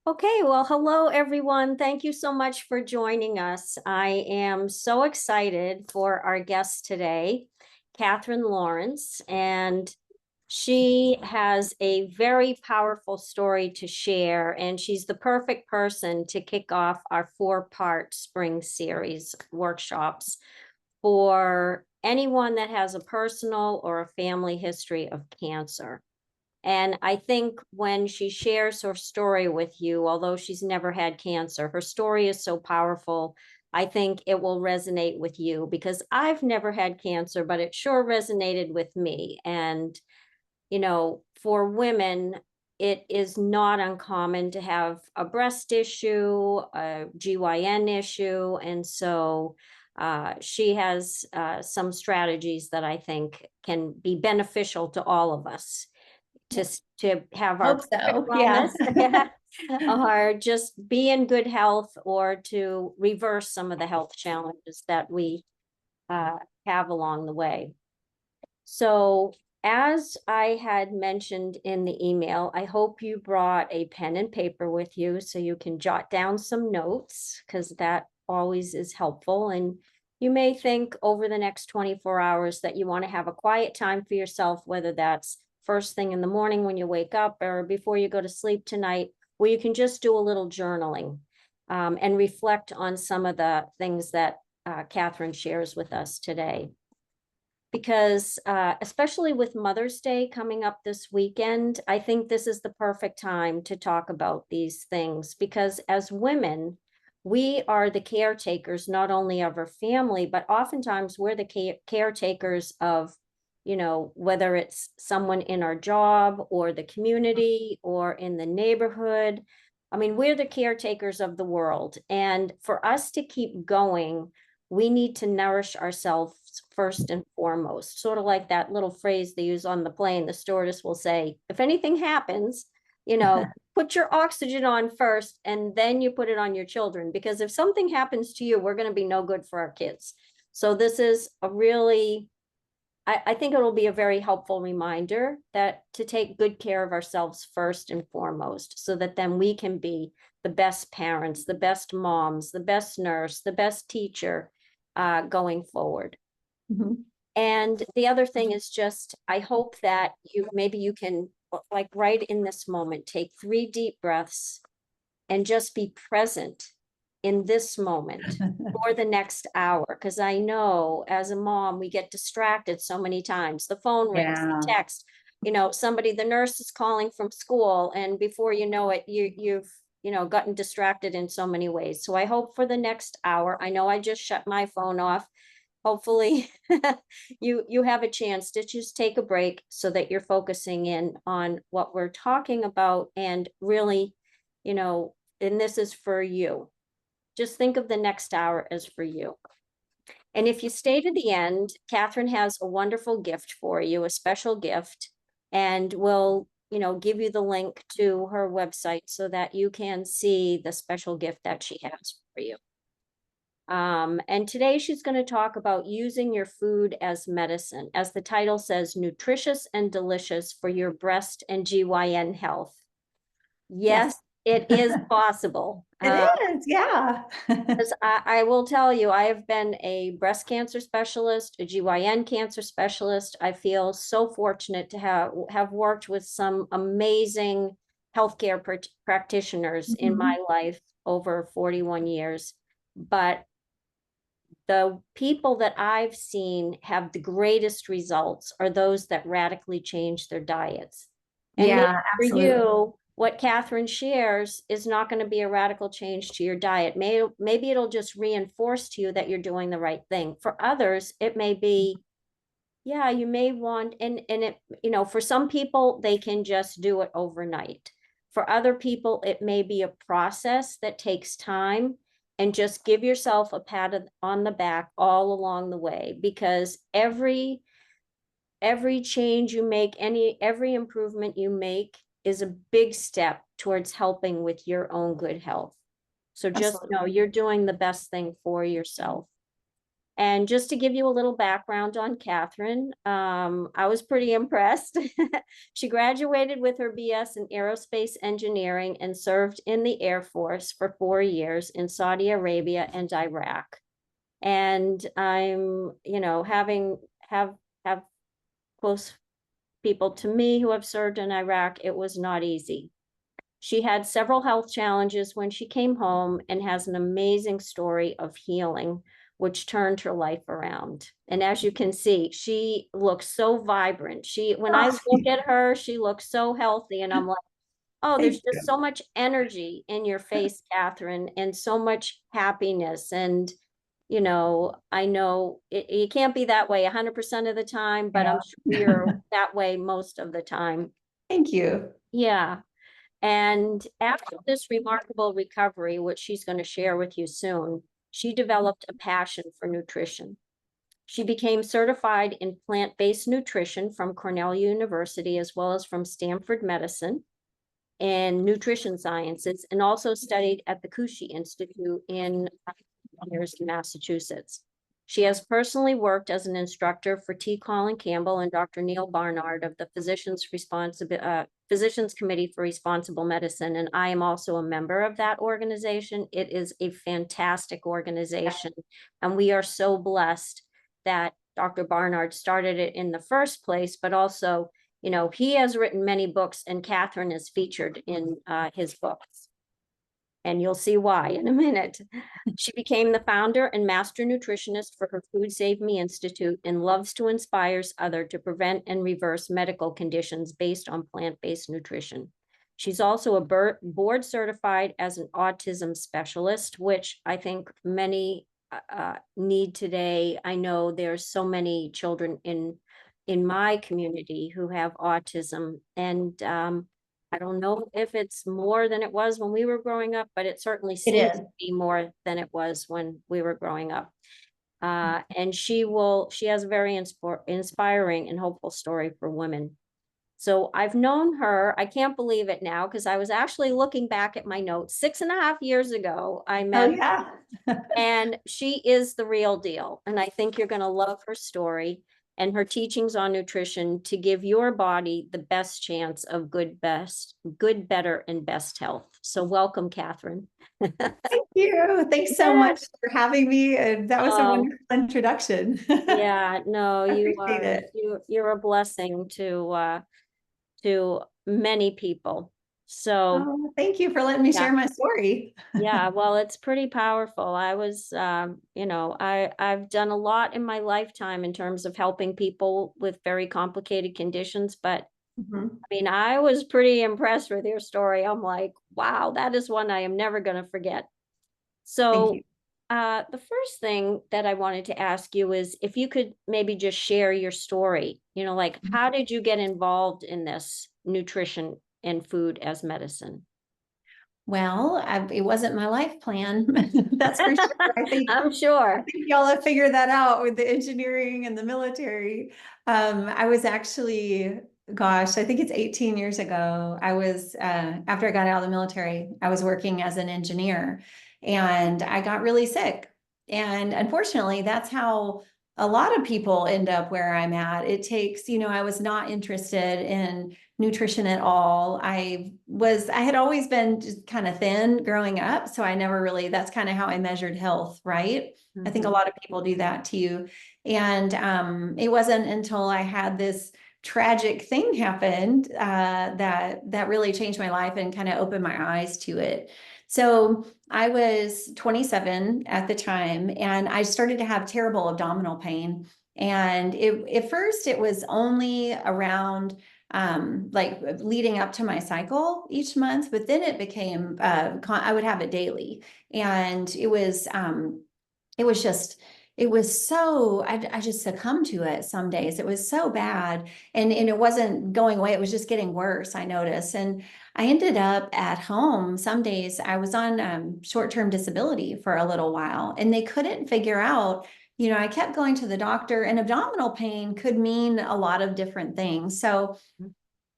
Okay, well, hello everyone. Thank you so much for joining us. I am so excited for our guest today, Katherine Lawrence, and she has a very powerful story to share, and she's the perfect person to kick off our four-part spring series workshops for anyone that has a personal or a family history of cancer. And I think when she shares her story with you, although she's never had cancer, her story is so powerful. I think it will resonate with you because I've never had cancer, but it sure resonated with me. And, for women, it is not uncommon to have a breast issue, a GYN issue. And so she has some strategies that I think can be beneficial to all of us to to have our Hope perfect so. Yeah. wellness or just be in good health or to reverse some of the health challenges that we have along the way. So as I had mentioned in the email, I hope you brought a pen and paper with you so you can jot down some notes because that always is helpful. And you may think over the next 24 hours that you want to have a quiet time for yourself, whether that's first thing in the morning when you wake up or before you go to sleep tonight, where you can just do a little journaling and reflect on some of the things that Katherine shares with us today because especially with Mother's Day coming up this weekend, I think this is the perfect time to talk about these things because as women, we are the caretakers not only of our family, but oftentimes we're the caretakers of, whether it's someone in our job or the community or in the neighborhood. I mean, we're the caretakers of the world. And for us to keep going, we need to nourish ourselves first and foremost. Sort of like that little phrase they use on the plane. The stewardess will say, if anything happens, put your oxygen on first and then you put it on your children. Because if something happens to you, we're going to be no good for our kids. So this is a really, I think it'll be a very helpful reminder that to take good care of ourselves first and foremost, so that then we can be the best parents, the best moms, the best nurse, the best teacher going forward. Mhm. And the other thing is just, I hope that maybe you can, like right in this moment, take 3 deep breaths and just be present in this moment for the next hour. Because I know as a mom, we get distracted so many times. The phone rings, the Yeah. text, the nurse is calling from school, and before you know it, you've gotten distracted in so many ways. So I hope for the next hour, I know I just shut my phone off. Hopefully you have a chance to just take a break so that you're focusing in on what we're talking about and really, and this is for you. Just think of the next hour as for you. And if you stay to the end, Katherine has a wonderful gift for you, a special gift, and we'll, give you the link to her website so that you can see the special gift that she has for you. And today she's going to talk about using your food as medicine. As the title says, nutritious and delicious for your breast and GYN health. Yes. Yes, it is possible. It is. Yeah. Because I will tell you, I have been a breast cancer specialist, a GYN cancer specialist. I feel so fortunate to have worked with some amazing healthcare practitioners in Mhm. my life over 41 years. But the people that I've seen have the greatest results are those that radically change their diets. And maybe Yeah, for absolutely. you, what Katherine shares is not going to be a radical change to your diet. Maybe it'll just reinforce to you that you're doing the right thing. For others, it may be, yeah, you may want, and it, for some people, they can just do it overnight. For other people, it may be a process that takes time, and just give yourself a pat on the back all along the way, because every change you make, every improvement you make is a big step towards helping with your own good health. So just know Absolutely. you're doing the best thing for yourself. And just to give you a little background on Katherine, I was pretty impressed. She graduated with her BS in aerospace engineering and served in the Air Force for 4 years in Saudi Arabia and Iraq. And I'm, have close people to me who have served in Iraq. It was not easy. She had several health challenges when she came home and has an amazing story of healing, which turned her life around. And as you can see, she looks so vibrant. When I Oh, look at her, she looks so healthy. And I'm like, oh, thank there's just you. so much energy in your face, Katherine, and so much happiness. And, I know it can't be that way 100% of the time, but I'm Yeah. sure you're that way most of the time. Thank you. Yeah. And after this remarkable recovery, which she's going to share with you soon, she developed a passion for nutrition. She became certified in plant-based nutrition from Cornell University, as well as from Stanford Medicine in nutrition sciences, and also studied at the Kushi Institute in Massachusetts. She has personally worked as an instructor for T. Colin Campbell and Dr. Neil Barnard of the Physicians Committee for Responsible Medicine, and I am also a member of that organization. It is a fantastic organization, and we are so blessed that Dr. Barnard started it in the first place, but also, he has written many books, and Katherine is featured in his books. And you'll see why in a minute. She became the founder and master nutritionist for her Food Save Me Institute and loves to inspire others to prevent and reverse medical conditions based on plant-based nutrition. She's also a board certified as an autism specialist, which I think many need today. I know there's so many children in my community who have autism, and I don't know if it's more than it was when we were growing up, but it certainly It seems is. to be more than it was when we were growing up. And she has a very inspiring and hopeful story for women. So I've known her, I can't believe it now, because I was actually looking back at my notes 6.5 years ago. I Oh, met, yeah. and she is the real deal. And I think you're going to love her story and her teachings on nutrition to give your body the best chance of good, better, and best health. So welcome, Katherine. Thank you. Thanks so Yeah. much for having me. And that was a Oh, wonderful introduction. yeah, no, I appreciate it. you're a blessing to many people. So Oh, thank you for letting me yeah. share my story. Yeah, well, it's pretty powerful. I was, I've done a lot in my lifetime in terms of helping people with very complicated conditions, but Mhm. I mean, I was pretty impressed with your story. I'm like, wow, that is one I am never going to forget. Thank So, you. the first thing that I wanted to ask you is if you could maybe just share your story, like how did you get involved in this nutrition and food as medicine? Well, it wasn't my life plan. That's for sure. I'm I sure. think y'all have figured that out with the engineering and the military. I was actually, gosh, I think it's 18 years ago. I was, after I got out of the military, I was working as an engineer and I got really sick. And unfortunately, that's how a lot of people end up where I'm at. It takes, I was not interested in nutrition at all. I had always been just kind of thin growing up. So I never really, that's kind of how I measured health, right? I think a Mhm. lot of people do that too. And it wasn't until I had this tragic thing happen that really changed my life and kind of opened my eyes to it. So I was 27 at the time, and I started to have terrible abdominal pain. And at first, it was only around like leading up to my cycle each month, but then it became I would have it daily, and it was just it was so I just succumbed to it some days. It was so bad, and it wasn't going away. It was just getting worse, I noticed. And I ended up at home. Some days I was on short-term disability for a little while, and they couldn't figure out, I kept going to the doctor, and abdominal pain could mean a lot of different things. So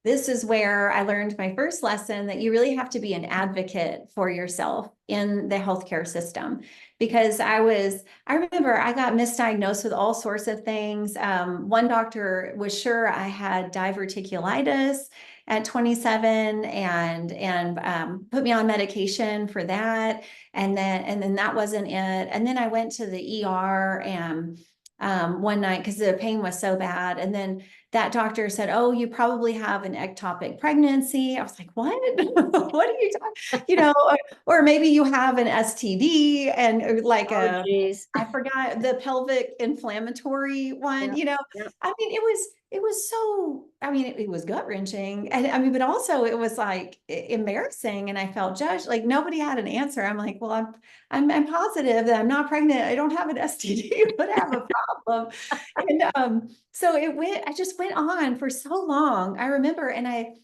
this is where I learned my first lesson that you really have to be an advocate for yourself in the healthcare system. because I remember I got misdiagnosed with all sorts of things. One doctor was sure I had diverticulitis at 27 and put me on medication for that. And then that wasn't it. And then I went to the ER and one night because the pain was so bad. And then that doctor said, "Oh, you probably have an ectopic pregnancy." I was like, "What? What are you talking?" Or maybe you have an STD and like Oh, geez. I forgot the pelvic inflammatory one, Yep. I mean, it was so, I mean, it was gut wrenching. And I mean, but also it was like embarrassing and I felt judged. Like nobody had an answer. I'm like, well, I'm positive that I'm not pregnant. I don't have an STD, but I have a problem. And so I just went on for so long. I remember, and I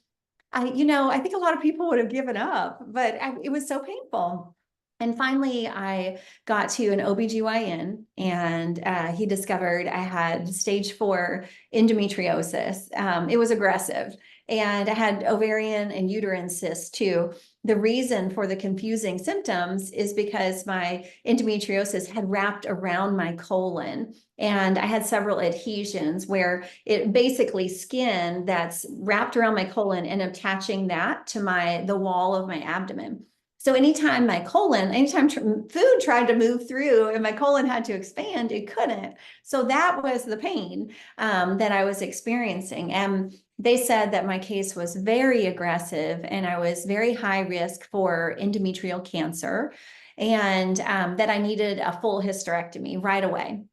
think a lot of people would have given up, but it was so painful. And finally, I got to an OBGYN and he discovered I had stage 4 endometriosis. It was aggressive and I had ovarian and uterine cysts too. The reason for the confusing symptoms is because my endometriosis had wrapped around my colon and I had several adhesions where it basically skin that's wrapped around my colon and attaching that to the wall of my abdomen. So anytime food tried to move through and my colon had to expand, it couldn't. So that was the pain that I was experiencing. And they said that my case was very aggressive and I was very high risk for endometrial cancer and that I needed a full hysterectomy right away.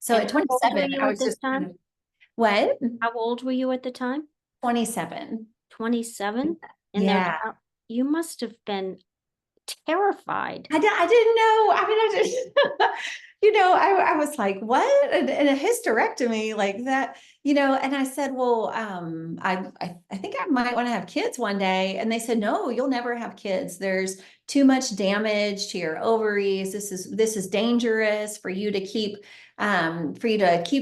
So And at how old were 27, you I at was this just kind time? of, what? How old were you at the time? 27. 27? And then Yeah. you must have been terrified. I didn't know. I mean, I just, I was like, what? And a hysterectomy like that, and I said, well, I think I might want to have kids one day. And they said, no, you'll never have kids. There's too much damage to your ovaries. This is dangerous for you to keep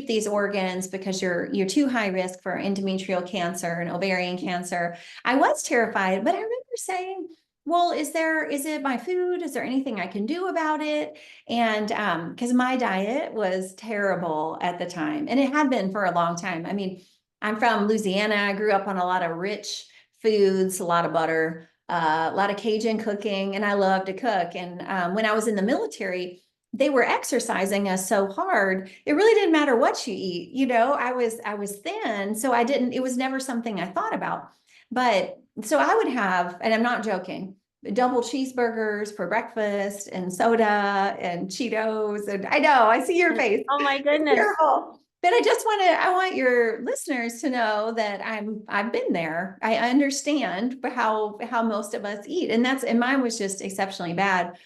these organs because you're too high risk for endometrial cancer and ovarian cancer. I was terrified, but I remember saying, well, is it my food? Is there anything I can do about it? And because my diet was terrible at the time, and it had been for a long time. I mean, I'm from Louisiana. I grew up on a lot of rich foods, a lot of butter, a lot of Cajun cooking, and I love to cook. And when I was in the military, they were exercising us so hard. It really didn't matter what you eat. I was thin, so it was never something I thought about. But so I would have, and I'm not joking, double cheeseburgers for breakfast and soda and Cheetos. And I know, I see your face. Oh my It's goodness. terrible. But I want your listeners to know that I've been there. I understand how most of us eat. And mine was just exceptionally bad.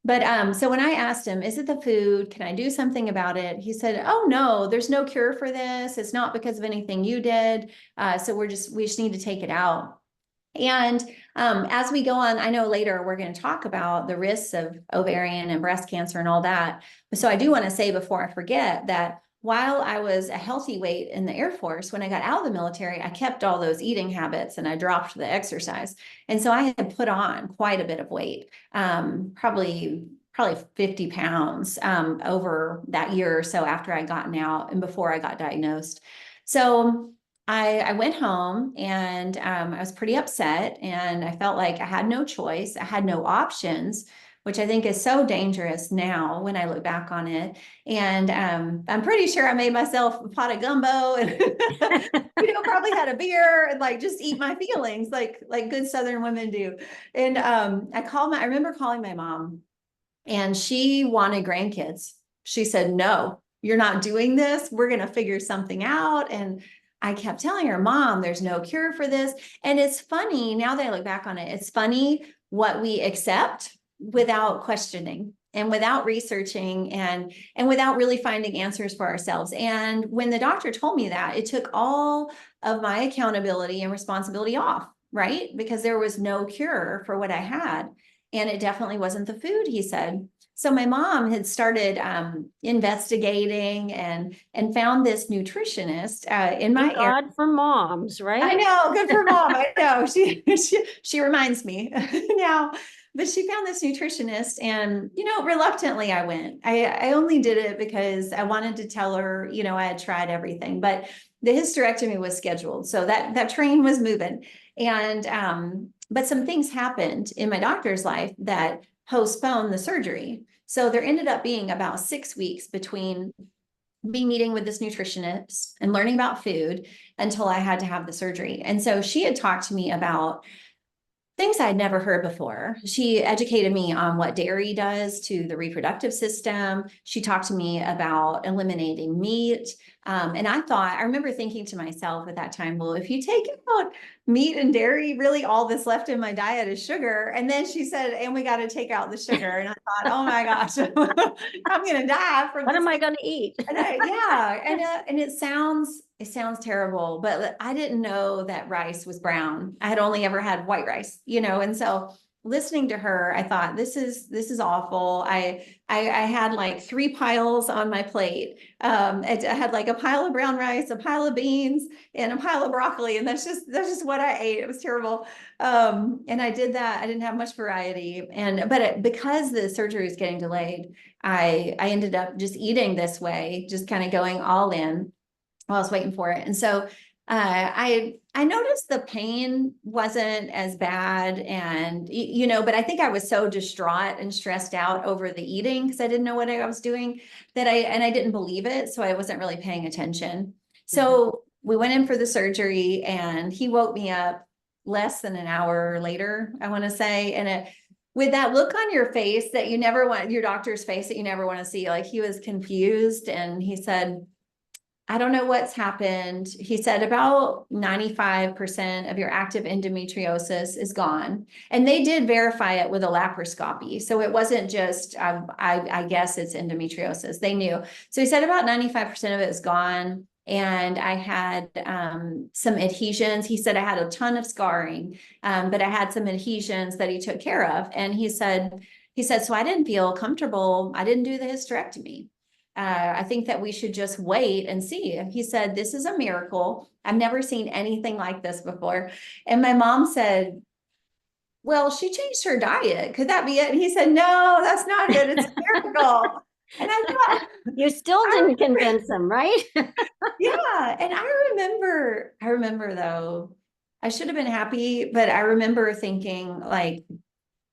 But so when I asked him, is it the food? Can I do something about it? He said, oh no, there's no cure for this. It's not because of anything you did. So we just need to take it out. And as we go on, I know later we're going to talk about the risks of ovarian and breast cancer and all that. So I do want to say before I forget that while I was a healthy weight in the Air Force, when I got out of the military, I kept all those eating habits and I dropped the exercise. And so I had put on quite a bit of weight, probably 50 pounds over that year or so after I'd gotten out and before I got diagnosed. So I went home and I was pretty upset and I felt like I had no choice. I had no options, which I think is so dangerous now when I look back on it. And I'm pretty sure I made myself a pot of gumbo and probably had a beer and like just eat my feelings like good Southern women do. And I remember calling my mom and she wanted grandkids. She said, no, you're not doing this. We're going to figure something out. And I kept telling her, Mom, there's no cure for this. And it's funny, now that I look back on it, it's funny what we accept without questioning and without researching and without really finding answers for ourselves. And when the doctor told me that, it took all of my accountability and responsibility off, right? Because there was no cure for what I had. And it definitely wasn't the food, he said. So my mom had started investigating and found this nutritionist in my Thank area. God for moms, right? I know, good for mom. I know. She reminds me now. but she found this nutritionist, and, reluctantly I went. I only did it because I wanted to tell her, I had tried everything, but the hysterectomy was scheduled. So that train was moving. And, but some things happened in my doctor's life that postponed the surgery. So there ended up being about 6 weeks between me meeting with this nutritionist and learning about food until I had to have the surgery. And so she had talked to me about things I'd never heard before. She educated me on what dairy does to the reproductive system. She talked to me about eliminating meat. And I remember thinking to myself at that time, well, if you take out meat and dairy, really all that's left in my diet is sugar. And then she said, and we got to take out the sugar. And I thought, oh my gosh, I'm going to die from What this. am I going to eat? And it sounds terrible, but I didn't know that rice was brown. I had only ever had white rice, and so listening to her, I thought, this is awful. I had like 3 piles on my plate. I had like a pile of brown rice, a pile of beans, and a pile of broccoli, and that's just what I ate. It was terrible. And I did that. I didn't have much variety, because the surgery was getting delayed, I ended up just eating this way, just kind of going all in while I was waiting for it. And so I noticed the pain wasn't as bad, and but I think I was so distraught and stressed out over the eating because I didn't know what I was doing that I didn't believe it, so I wasn't really paying attention. So we went in for the surgery, and he woke me up less than an hour later, I want to say, and with that look on your face that you never want, your doctor's face that you never want to see, like he was confused, and he said, I don't know what's happened. He said about 95% of your active endometriosis is gone. And they did verify it with a laparoscopy. So it wasn't just, I guess it's endometriosis. They knew. So he said about 95% of it is gone. And I had some adhesions. He said I had a ton of scarring, but I had some adhesions that he took care of. And he said, so I didn't feel comfortable. I didn't do the hysterectomy. I think that we should just wait and see. He said, this is a miracle. I've never seen anything like this before. And my mom said, well, she changed her diet. Could that be it? And he said, no, that's not it. It's a miracle. And I thought, you still didn't convince him, right? yeah. And I remember though, I should have been happy, but I remember thinking like,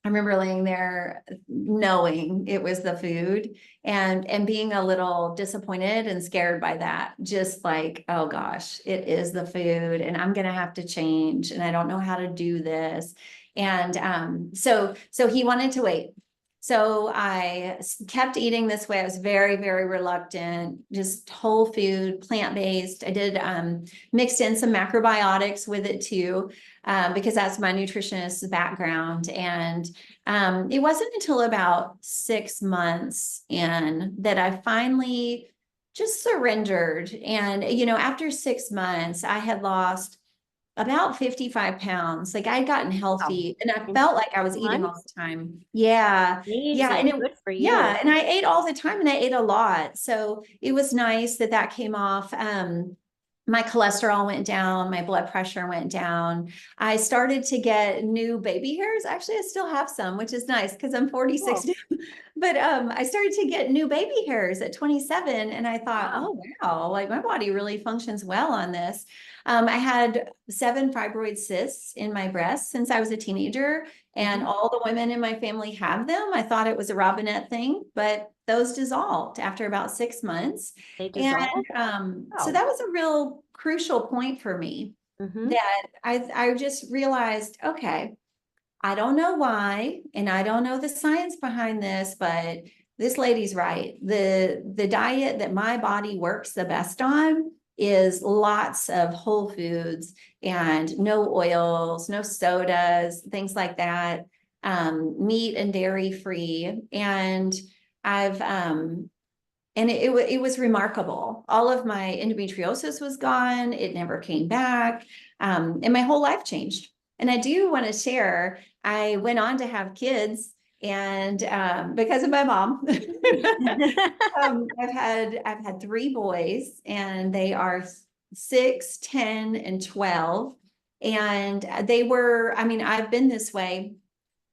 I remember laying there knowing it was the food and being a little disappointed and scared by that. Just like, oh gosh, it is the food and I'm going to have to change and I don't know how to do this. And so he wanted to wait. So I kept eating this way. I was very, very reluctant, just whole food, plant-based. I did mixed in some macrobiotics with it too, because that's my nutritionist's background. And it wasn't until about 6 months in that I finally just surrendered. And, after 6 months, I had lost about 55 pounds. Like I'd gotten healthy and I felt like I was eating all the time. Yeah. Yeah. Amazing. Good for you. Yeah. And I ate all the time and I ate a lot. So it was nice that came off. My cholesterol went down, my blood pressure went down. I started to get new baby hairs. Actually, I still have some, which is nice because I'm 46 now. But I started to get new baby hairs at 27 and I thought, oh wow, like my body really functions well on this. I had 7 fibroid cysts in my breast since I was a teenager, and all the women in my family have them. I thought it was a Robinette thing, but those dissolved after about 6 months. They dissolved? And so that was a real crucial point for me, that I just realized, okay, I don't know why, and I don't know the science behind this, but this lady's right. The diet that my body works the best on is lots of whole foods and no oils, no sodas, things like that, meat and dairy free. And it was remarkable. All of my endometriosis was gone. It never came back. And my whole life changed. And I do want to share, I went on to have kids, and because of my mom, I've had 3 boys, and they are 6, 10, and 12. And they were, I've been this way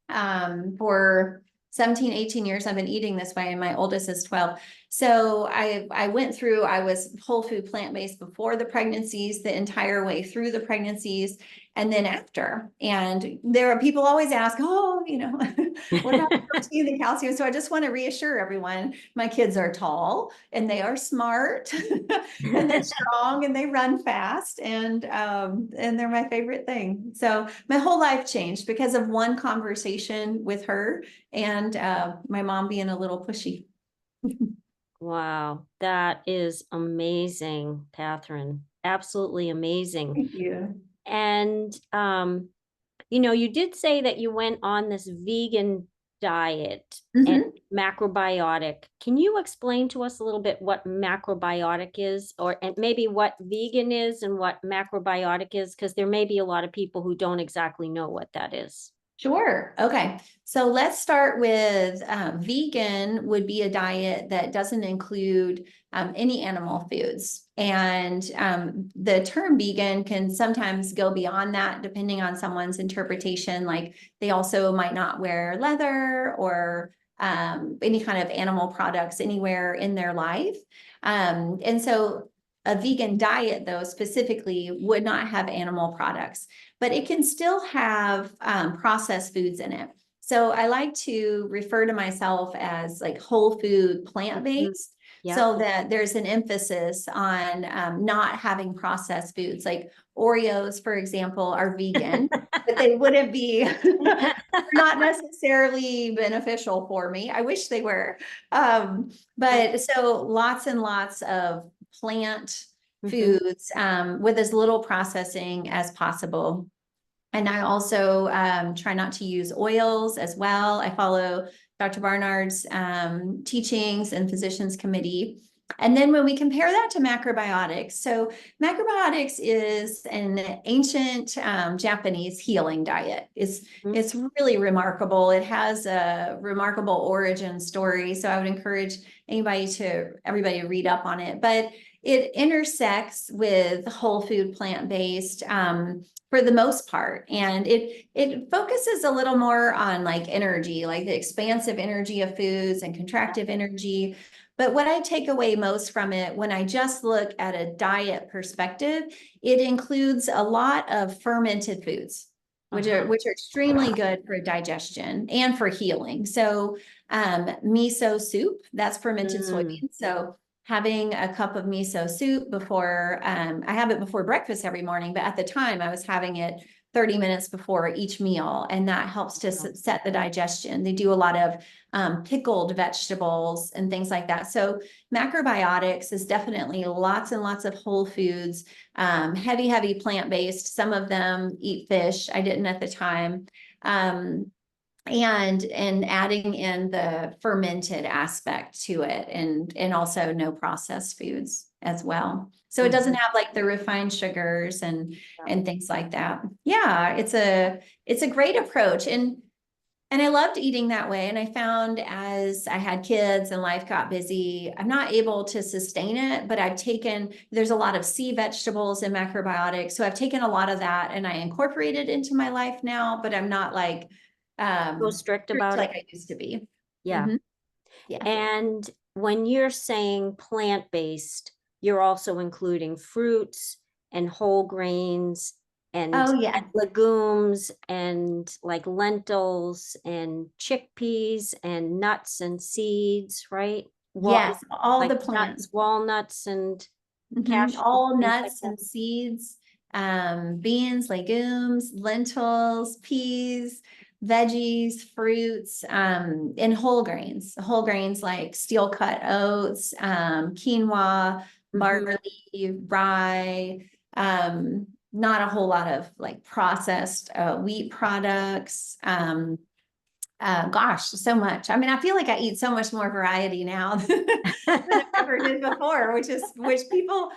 For 17, 18 years, I've been eating this way, and my oldest is 12. So I went through, I was whole food plant-based before the pregnancies, the entire way through the pregnancies, and then after. And there are people always ask, oh, what about the protein, the calcium? So I just want to reassure everyone, my kids are tall and they are smart and they're strong and they run fast, and they're my favorite thing. So my whole life changed because of one conversation with her, and my mom being a little pushy. Wow, that is amazing, Catherine. Absolutely amazing. Thank you. And you did say that you went on this vegan diet and macrobiotic. Can you explain to us a little bit what macrobiotic is, and maybe what vegan is and what macrobiotic is? Because there may be a lot of people who don't exactly know what that is. Sure. Okay. So let's start with vegan would be a diet that doesn't include any animal foods. And the term vegan can sometimes go beyond that depending on someone's interpretation. Like they also might not wear leather or any kind of animal products anywhere in their life. And so a vegan diet, though, specifically would not have animal products, but it can still have processed foods in it. So I like to refer to myself as like whole food plant-based, Yeah. so that there's an emphasis on not having processed foods. Like Oreos, for example, are vegan, but they wouldn't be not necessarily beneficial for me. I wish they were. But so lots and lots of plant foods with as little processing as possible. And I also try not to use oils as well. I follow Dr. Barnard's teachings and physicians committee. And then when we compare that to macrobiotics, so macrobiotics is an ancient Japanese healing diet. It's really remarkable. It has a remarkable origin story. So I would encourage everybody to read up on it. But it intersects with whole food plant-based for the most part. And it focuses a little more on like energy, like the expansive energy of foods and contractive energy. But what I take away most from it, when I just look at a diet perspective, it includes a lot of fermented foods, which are extremely good for digestion and for healing. So miso soup, that's fermented soybeans. So having a cup of miso soup before, I have it before breakfast every morning, but at the time I was having it 30 minutes before each meal, and that helps to set the digestion. They do a lot of pickled vegetables and things like that. So macrobiotics is definitely lots and lots of whole foods, heavy plant-based. Some of them eat fish. I didn't at the time. And adding in the fermented aspect to it, and also no processed foods as well. So it doesn't have like the refined sugars and things like that. Yeah, it's a great approach. And I loved eating that way. And I found as I had kids and life got busy, I'm not able to sustain it, but there's a lot of sea vegetables and macrobiotics. So I've taken a lot of that and I incorporate it into my life now, but I'm not like, so strict about like it. I used to be. Yeah. Yeah. And when you're saying plant-based, you're also including fruits and whole grains and legumes and like lentils and chickpeas and nuts and seeds, right? Yes, all like the plants. nuts, walnuts and cashews, all things like nuts that. and seeds, beans, legumes, lentils, peas, veggies, fruits, and whole grains. Whole grains like steel cut oats, quinoa, barley, rye, not a whole lot of like processed wheat products. Gosh, so much. I mean, I feel like I eat so much more variety now than I ever did before, which people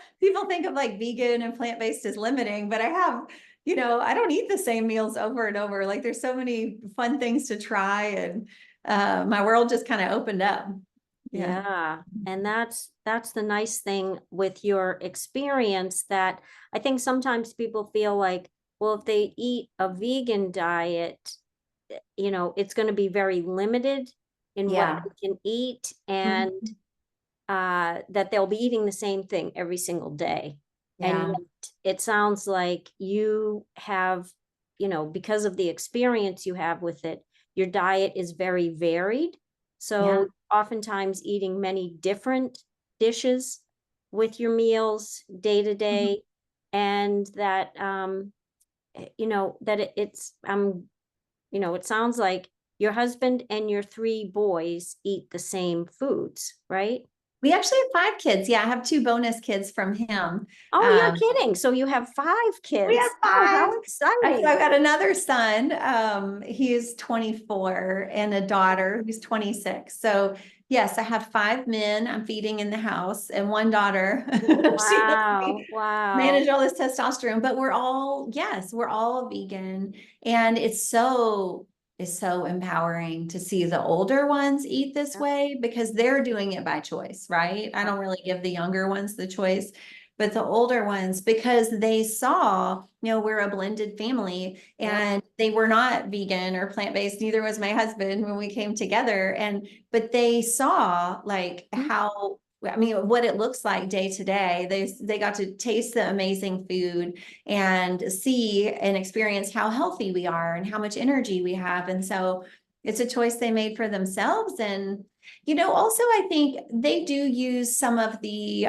think of like vegan and plant-based as limiting, but I don't eat the same meals over and over. Like there's so many fun things to try, and my world just kind of opened up. Yeah. And that's the nice thing with your experience, that I think sometimes people feel like, well, if they eat a vegan diet, you know, it's going to be very limited in what Yeah. they can eat, and Mhm. that they'll be eating the same thing every single day. And Yeah. yet it sounds like you have, you know, because of the experience you have with it, your diet is very varied. Yeah. So oftentimes eating many different dishes with your meals day to Mhm. day, and that you know, that it's you know, it sounds like your husband and your three boys eat the same foods, right? We actually have 5 kids. Yeah, I have 2 bonus kids from him. Oh, you're Um, kidding. So you have 5 we have kids. Oh, 5. how So I've exciting. got another son. He is 24 and a daughter who's 26. So yes, I have 5 men I'm feeding in the house and 1 daughter. She helps me Wow. Wow. manage all this testosterone, but we're all, yes, we're all vegan. And it's so empowering to see the older ones eat this Yep, way because they're doing it by choice, right? I yep, don't really give the younger ones the choice, but the older ones, because they saw, we're a blended family yep. and they were not vegan or plant-based. Neither was my husband when we came together. But they saw like Mhm. how, I mean, what it looks like day to day. They got to taste the amazing food and see and experience how healthy we are and how much energy we have. And so it's a choice they made for themselves. And also, I think they do use some of the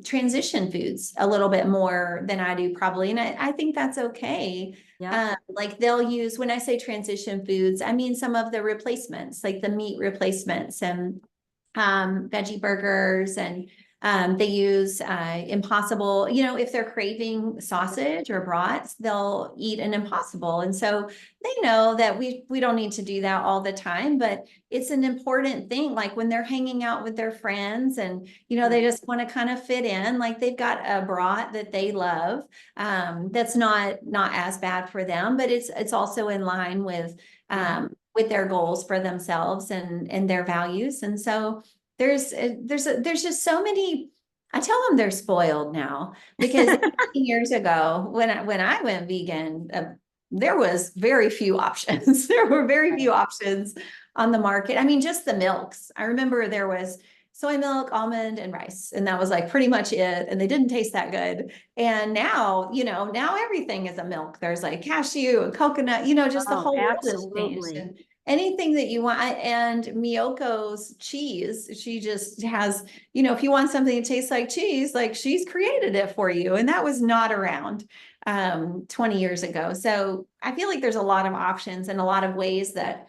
transition foods a little bit more than I do, probably. And I think that's okay. Yep. Like they'll use, when I say transition foods, I mean some of the replacements, like the meat replacements and veggie burgers, and they use Impossible. If they're craving sausage or brats, they'll eat an Impossible. And so they know that we don't need to do that all the time, but it's an important thing. Like when they're hanging out with their friends and, Right. they just want to kind of fit in, like they've got a brat that they love. That's not as bad for them, but it's also in line Yeah. with their goals for themselves and their values. And so there's just so many. I tell them they're spoiled now because 18 years ago when I went vegan, there was very few options. There were very Right. few options on the market. I mean, just the milks. I remember there was soy milk, almond, and rice, and that was like pretty much it. And they didn't taste that good. And now everything is a milk. There's like cashew and coconut. Just the Oh, whole world has changed. absolutely. And anything that you want. And Miyoko's cheese, she just has, if you want something that tastes like cheese, like she's created it for you. And that was not around 20 years ago. So I feel like there's a lot of options and a lot of ways that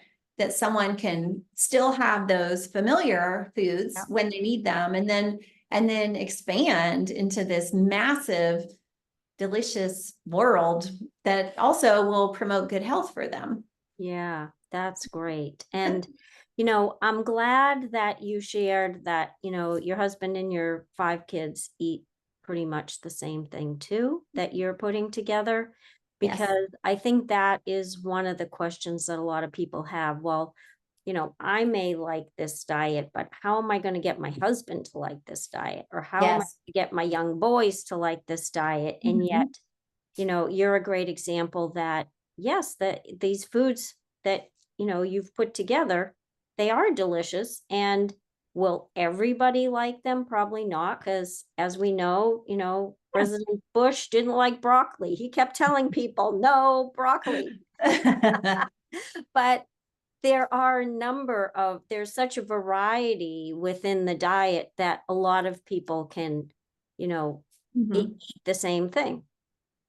someone can still have those familiar foods Yep. when they need them, and then expand into this massive, delicious world that also will promote good health for them. Yeah, that's great. And, you know, I'm glad that you shared that, you know, your husband and your 5 kids eat pretty much the same thing too, that you're putting together, Yes. because I think that is one of the questions that a lot of people have. Well, you know, I may like this diet, but how am I going to get my husband to like this diet? Or how am I going Yes. to get my young boys to like this diet? And yet, Mhm. you know, you're a great example that yes, that these foods that, you know, you've put together, they are delicious. And will everybody like them? Probably not, because as we know, you know, President Bush didn't like broccoli. He kept telling people no broccoli. Yeah. But there are a number of there's such a variety within the diet that a lot of people can, you know, eat Mhm. the same thing. And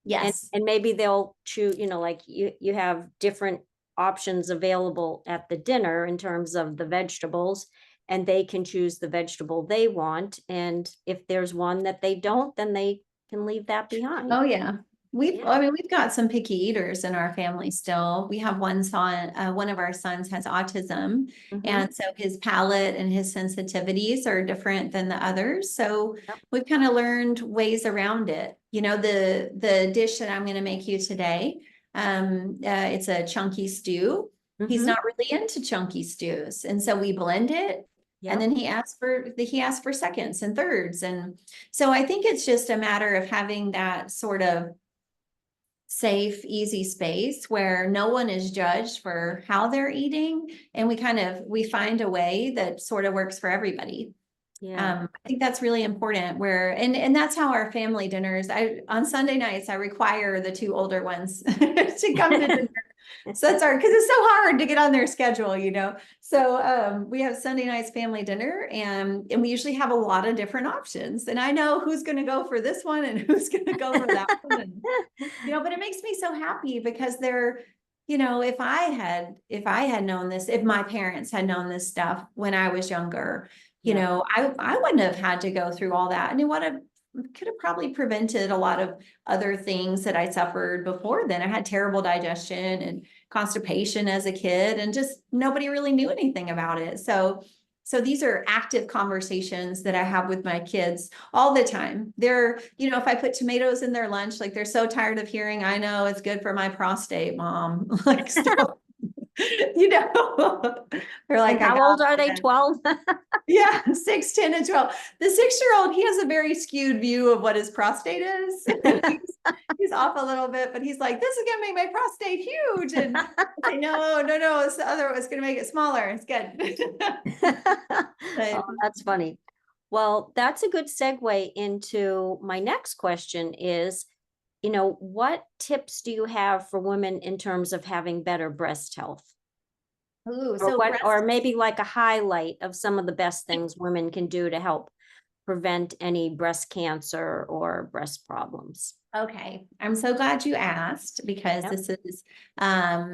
Yes. and maybe they'll choose, you know, like you have different options available at the dinner in terms of the vegetables, and they can choose the vegetable they want. And if there's one that they don't, then they can leave that behind. Oh yeah. Yeah. I mean, we've got some picky eaters in our family still. We have one of our sons has autism. Hmm. And so his palate and his sensitivities are different than the others. So Yep. we've kind of learned ways around it. The dish that I'm going to make you today, it's a chunky stew. He's Hmm. not really into chunky stews. And so we blend it. And Yep. then he asked for seconds and thirds. And so I think it's just a matter of having that sort of safe, easy space where no one is judged for how they're eating. And we find a way that sort of works for everybody. Yeah. I think that's really important and that's how our family dinners, on Sunday nights, I require the two older ones to come to dinner. So because it's so hard to get on their schedule, So we have Sunday nights family dinner and we usually have a lot of different options. And I know who's going to go for this one and who's going to go for that one. And, but it makes me so happy because if I had known this, if my parents had known this stuff when I was younger, I wouldn't have had to go through all that. And could have probably prevented a lot of other things that I suffered before then. I had terrible digestion and constipation as a kid, and just nobody really knew anything about it. So these are active conversations that I have with my kids all the time. If I put tomatoes in their lunch, like they're so tired of hearing, I know it's good for my prostate, mom. Like, so, they're like, And how old are they? 12? Yeah, 6, 10, and 12. The 6-year-old, he has a very skewed view of what his prostate is. He's off a little bit, but he's like, this is gonna make my prostate huge. And I say, no, it's the other, it's gonna make it smaller. It's good. Oh, that's funny. Well, that's a good segue into my next question is, what tips do you have for women in terms of having better breast health? Ooh, Or maybe like a highlight of some of the best things women can do to help prevent any breast cancer or breast problems. Okay, I'm so glad you asked because Yep. this is a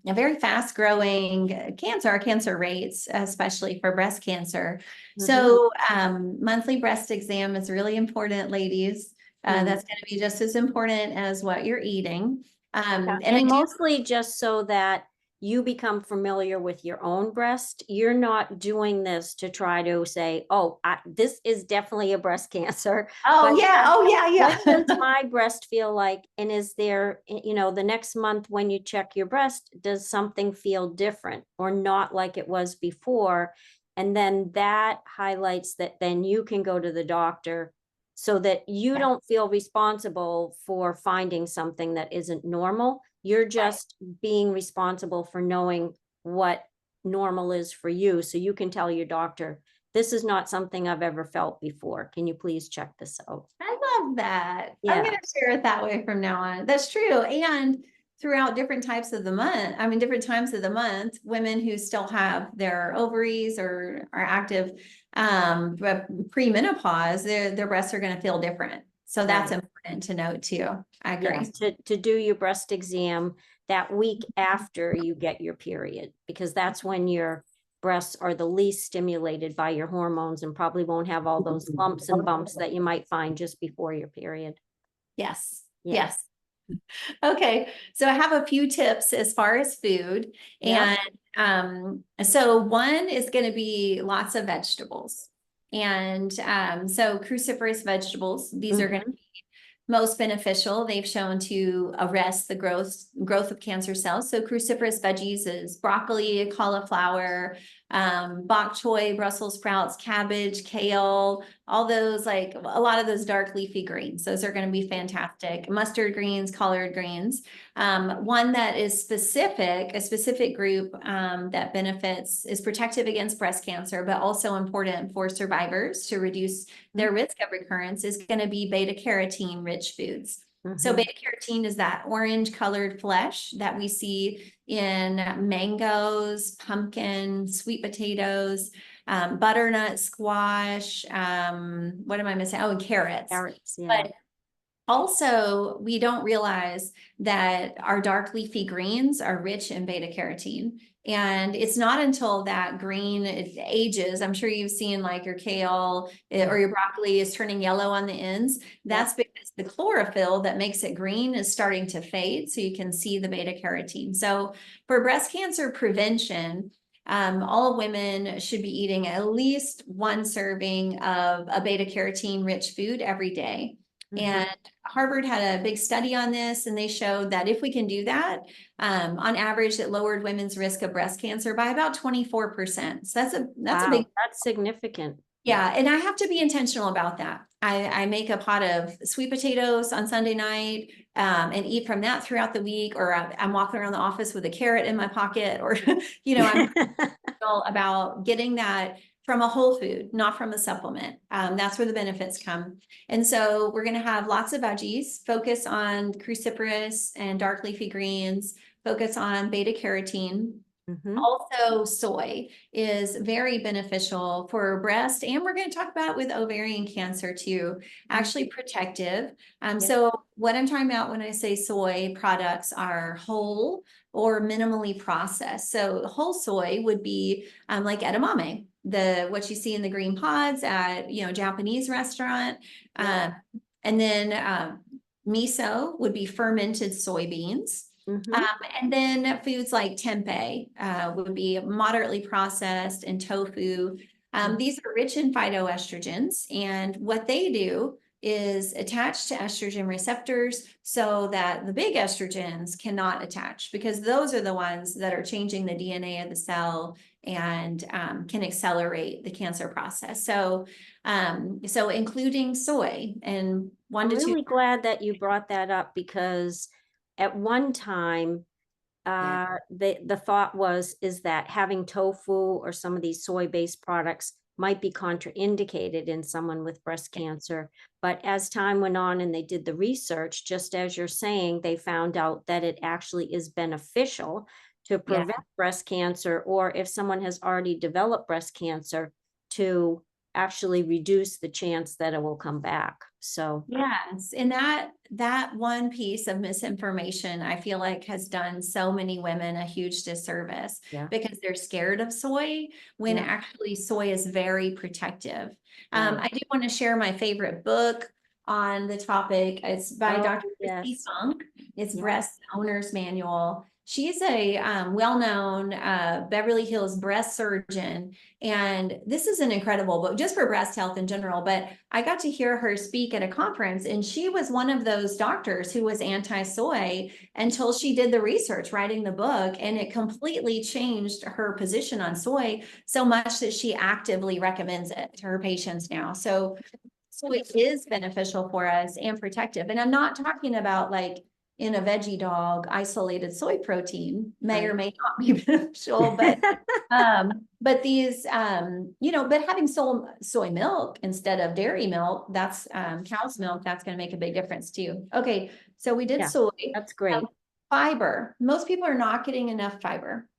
very fast growing cancer rates, especially for breast cancer. So monthly breast exam is really important, ladies. That's going to be just as important as what you're eating. And mostly just so that you become familiar with your own breast. You're not doing this to try to say, oh, this is definitely a breast cancer. Oh, yeah. What does my breast feel like? And is there, the next month when you check your breast, does something feel different or not like it was before? And then that highlights that then you can go to the doctor so that you don't feel responsible for finding something that isn't normal. You're just being responsible for knowing what normal is for you. So you can tell your doctor, this is not something I've ever felt before. Can you please check this out? I love that. Yeah. I'm going to share it that way from now on. That's true. And throughout different times of the month, women who still have their ovaries or are active pre-menopause, their breasts are going to feel different. So that's important to note too. I agree. Yes, to do your breast exam that week after you get your period, because that's when your breasts are the least stimulated by your hormones and probably won't have all those lumps and bumps that you might find just before your period. Yes. Yeah. Yes. Okay. So I have a few tips as far as food. Yep. And so one is going to be lots of vegetables. And so cruciferous vegetables, these are going to be most beneficial. They've shown to arrest the growth of cancer cells. So cruciferous veggies is broccoli, cauliflower, bok choy, Brussels sprouts, cabbage, kale, all those, like a lot of those dark leafy greens. Those are going to be fantastic. Mustard greens, collard greens. One that is a specific group that benefits, is protective against breast cancer, but also important for survivors to reduce their risk of recurrence, is going to be beta carotene rich foods. So beta carotene is that orange colored flesh that we see in mangoes, pumpkin, sweet potatoes, butternut squash. What am I missing? Oh, and carrots. Carrots, yeah. But also, we don't realize that our dark leafy greens are rich in beta carotene. And it's not until that green ages, I'm sure you've seen like your kale or your broccoli is turning yellow on the ends. That's because the chlorophyll that makes it green is starting to fade. So you can see the beta carotene. So for breast cancer prevention, all women should be eating at least one serving of a beta carotene rich food every day. And Harvard had a big study on this, and they showed that if we can do that, on average, it lowered women's risk of breast cancer by about 24%. So that's a big, that's significant. yeah. And I have to be intentional about that. I make a pot of sweet potatoes on Sunday night, and eat from that throughout the week, or I'm walking around the office with a carrot in my pocket, or, I'm all about getting that from a whole food, not from a supplement. That's where the benefits come. And so we're going to have lots of veggies, focus on cruciferous and dark leafy greens, focus on beta carotene. Mhm. Also, soy is very beneficial for breast, and we're going to talk about with ovarian cancer too, actually protective. Yeah. So what I'm talking about when I say soy products are whole or minimally processed. So whole soy would be like edamame, what you see in the green pods at Japanese restaurant. Yeah. And then miso would be fermented soybeans. Mhm. And then foods like tempeh would be moderately processed, and tofu. These are rich in phytoestrogens, and what they do is attach to estrogen receptors so that the big estrogens cannot attach, because those are the ones that are changing the DNA of the cell and can accelerate the cancer process. So including soy and one I'm to two. really glad that you brought that up because at one time, Yeah. the thought is that having tofu or some of these soy-based products might be contraindicated in someone with breast cancer. But as time went on and they did the research, just as you're saying, they found out that it actually is beneficial to Yeah. prevent breast cancer, or if someone has already developed breast cancer, to actually reduce the chance that it will come back. So, Yes, and that one piece of misinformation, I feel like, has done so many women a huge disservice, yeah, because they're scared of soy when yeah, actually soy is very protective. right. I do want to share my favorite book on the topic. It's by Oh, Dr. Christy yes. Funk. It's Yeah. Breast Owner's Manual. She's a well-known Beverly Hills breast surgeon, and this is an incredible book just for breast health in general. But I got to hear her speak at a conference, and she was one of those doctors who was anti-soy until she did the research writing the book, and it completely changed her position on soy so much that she actively recommends it to her patients now. So it is beneficial for us and protective. And I'm not talking about like in a veggie dog, isolated soy protein may or Right. may not be beneficial, but these, but having soy milk instead of dairy milk, that's cow's milk, that's going to make a big difference too. Okay, so we did Yeah, soy. that's Um, great. Fiber. Most people are not getting enough fiber.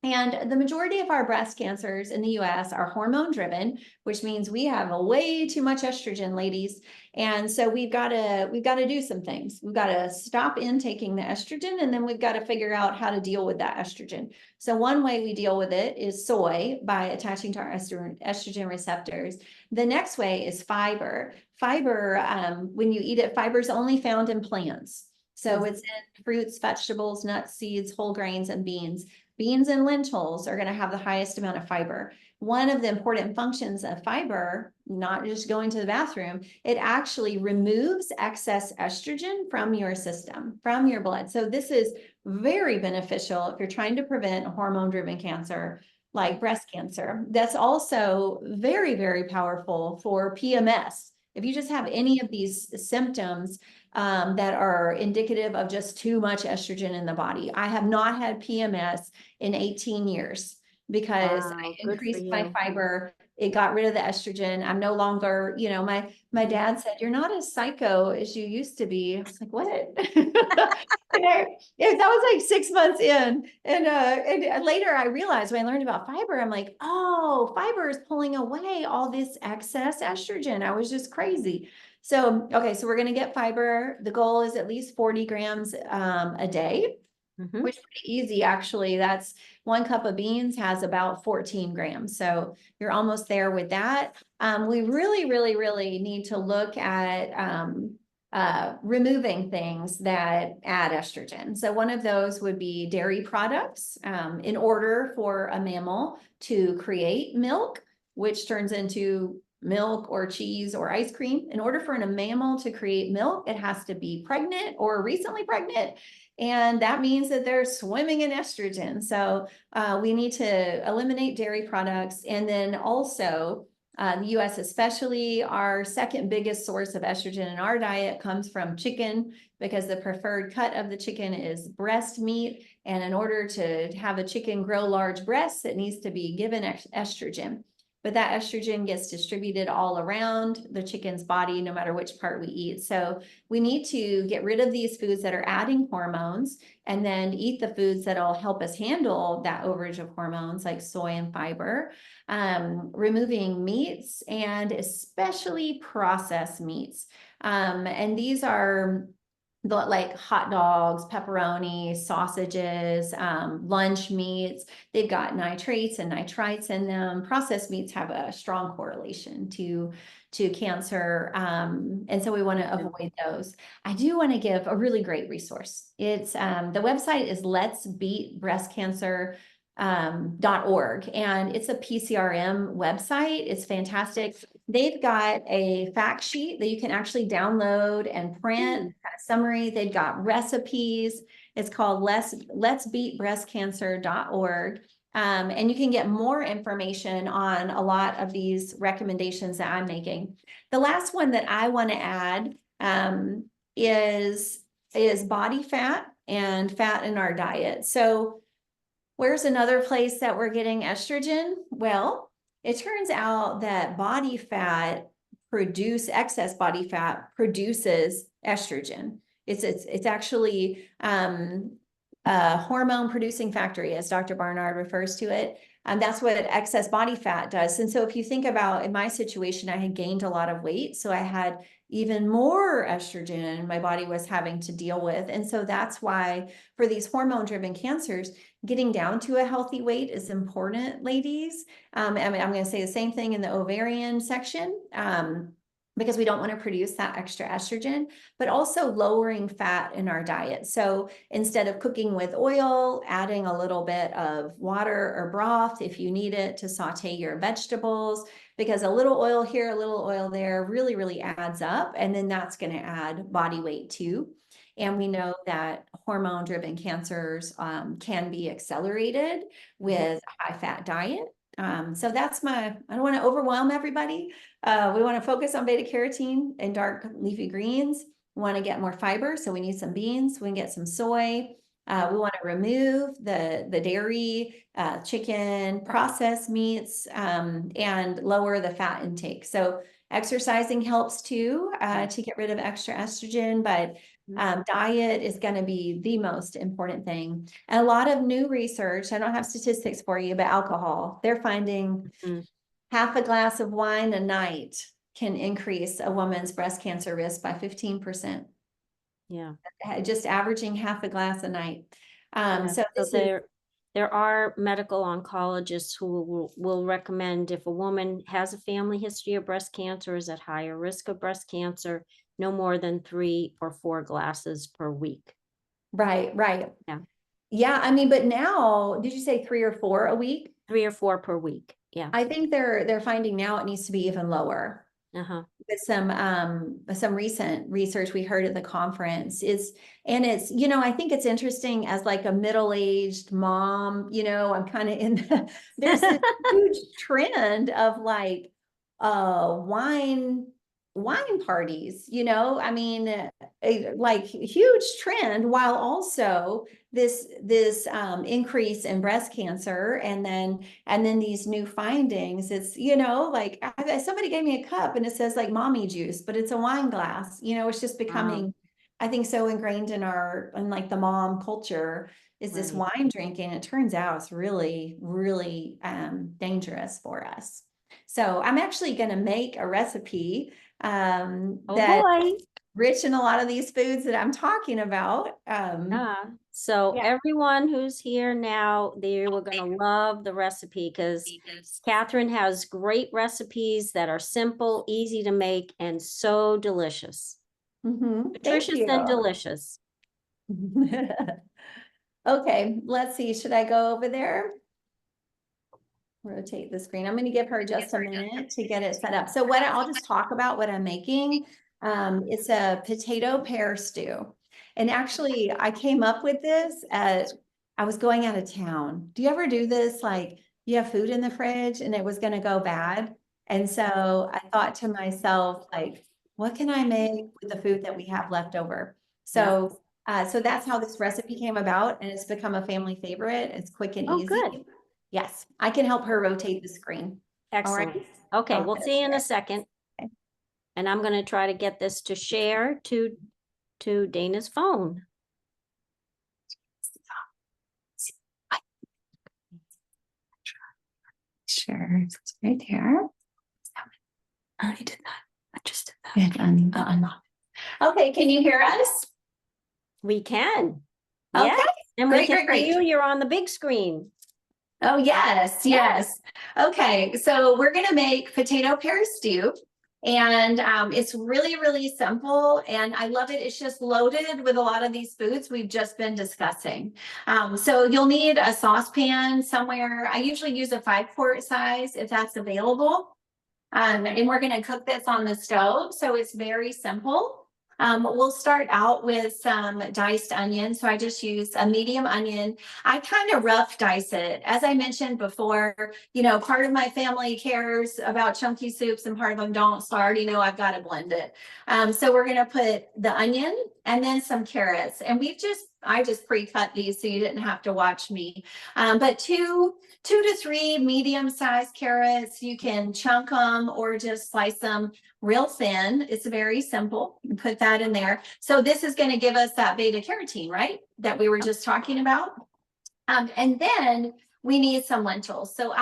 And the majority of our breast cancers in the US are hormone driven, which means we have a way too much estrogen, ladies. And so we've got to do some things. We've got to stop intaking the estrogen, and then we've got to figure out how to deal with that estrogen. So one way we deal with it is soy, by attaching to our estrogen receptors. The next way is fiber. Fiber, when you eat it, fiber is only found in plants. So it's in fruits, vegetables, nuts, seeds, whole grains, and beans. Beans and lentils are going to have the highest amount of fiber. One of the important functions of fiber, not just going to the bathroom, it actually removes excess estrogen from your system, from your blood. So this is very beneficial if you're trying to prevent hormone-driven cancer like breast cancer. That's also very, very powerful for PMS. If you just have any of these symptoms that are indicative of just too much estrogen in the body. I have not had PMS in 18 years because I Wow, good for increased my you. fiber. It got rid of the estrogen. I'm no longer, my dad said, "You're not as psycho as you used to be." I was like, "What?" That was like 6 months in. And later I realized when I learned about fiber, I'm like, oh, fiber is pulling away all this excess estrogen. I was just crazy. So, okay, so we're going to get fiber. The goal is at least 40 grams a day, Mhm. which is pretty easy, actually. That's 1 cup of beans has about 14 grams. So you're almost there with that. We really, really, really need to look at removing things that add estrogen. So one of those would be dairy products. In order for a mammal to create milk, which turns into milk or cheese or ice cream, in order for a mammal to create milk, it has to be pregnant or recently pregnant. And that means that they're swimming in estrogen. So we need to eliminate dairy products. And then also The US especially, our second biggest source of estrogen in our diet comes from chicken, because the preferred cut of the chicken is breast meat. And in order to have a chicken grow large breasts, it needs to be given estrogen. But that estrogen gets distributed all around the chicken's body, no matter which part we eat. So we need to get rid of these foods that are adding hormones, and then eat the foods that'll help us handle that overage of hormones, like soy and fiber. Removing meats, and especially processed meats. And these are like hot dogs, pepperoni, sausages, lunch meats. They've got nitrates and nitrites in them. Processed meats have a strong correlation to cancer. And so we want to avoid those. I do want to give a really great resource. It's the website is Let's Beat Breast Cancer .org, and it's a PCRM website. It's fantastic. They've got a fact sheet that you can actually download and print, kind of summary. They've got recipes. It's called Let's Beat Breast Cancer.org. And you can get more information on a lot of these recommendations that I'm making. The last one that I want to add is body fat and fat in our diet. So where's another place that we're getting estrogen? Well, it turns out that excess body fat produces estrogen. It's actually a hormone producing factory, as Dr. Barnard refers to it. That's what excess body fat does. And so if you think about, in my situation, I had gained a lot of weight, so I had even more estrogen my body was having to deal with. And so that's why for these hormone-driven cancers, getting down to a healthy weight is important, ladies. I mean, I'm going to say the same thing in the ovarian section, because we don't want to produce that extra estrogen, but also lowering fat in our diet. So instead of cooking with oil, adding a little bit of water or broth if you need it to saute your vegetables, because a little oil here, a little oil there really, really adds up. And then that's going to add body weight too. And we know that hormone-driven cancers can be accelerated with a high-fat diet. So that's I don't want to overwhelm everybody. We want to focus on beta carotene and dark leafy greens. We want to get more fiber, so we need some beans. We can get some soy. We want to remove the dairy, chicken, processed meats, and lower the fat intake. So exercising helps too, to get rid of extra estrogen, but diet is going to be the most important thing. And a lot of new research, I don't have statistics for you, but alcohol, they're finding half a glass of wine a night can increase a woman's breast cancer risk by 15%. Yeah. Just averaging half a glass a night. So there are medical oncologists who will recommend, if a woman has a family history of breast cancer, is at higher risk of breast cancer, no more than 3 or 4 glasses per week. Right. Yeah. Yeah. I mean, but now, did you say 3 or 4 a week? 3 or 4 per week. Yeah. I think they're finding now it needs to be even lower. With some recent research we heard at the conference and it's, I think it's interesting as like a middle-aged mom, I'm kind of there's this huge trend of like wine parties, I mean, like huge trend, while also this increase in breast cancer, and then these new findings. It's like somebody gave me a cup and it says like mommy juice, but it's a wine glass. It's just becoming, I think, so ingrained in like the mom culture is this wine drinking. It turns out it's really, really dangerous for us. So I'm actually going to make a recipe that's rich in a lot of these foods that I'm talking about. So everyone who's here now, they were going to love the recipe, because Katherine has great recipes that are simple, easy to make, and so delicious. Nutritious and delicious. Okay, let's see. Should I go over there? Rotate the screen. I'm going to give her just a minute to get it set up. So I'll just talk about what I'm making. It's a potato pear stew. And actually I came up with this as I was going out of town. Do you ever do this? Like you have food in the fridge and it was going to go bad And so I thought to myself, like, what can I make with the food that we have left over? So, so that's how this recipe came about, and it's become a family favorite. It's quick and Oh, easy. good. Yes, I can help her rotate the screen. All Excellent. right. Okay, I'll we'll hit see you in a share. second. Okay. And I'm going to try to get this to share to Dana's phone. Sure, it's right there. I did that. I just did that. And unlock. Okay, can you hear us? We can. Okay, Yeah. And we great, can great, see you. great. You're on the big screen. Oh, yes, yes. Okay, so we're gonna make potato pear stew. And it's really, really simple. And I love it. It's just loaded with a lot of these foods we've just been discussing. So you'll need a saucepan somewhere. I usually use a 5-quart size if that's available. And we're going to cook this on the stove. So it's very simple. We'll start out with some diced onion. So I just use a medium onion. I kind of rough dice it. As I mentioned before, you know, part of my family cares about chunky soups and part of them don't. So I already know I've got to blend it. So we're going to put the onion and then some carrots. And I just pre-cut these so you didn't have to watch me. But two to three medium-sized carrots. You can chunk them or just slice them real thin. It's very simple. You put that in there. So this is going to give us that beta carotene, right? That we were just talking about. And then we need some lentils. So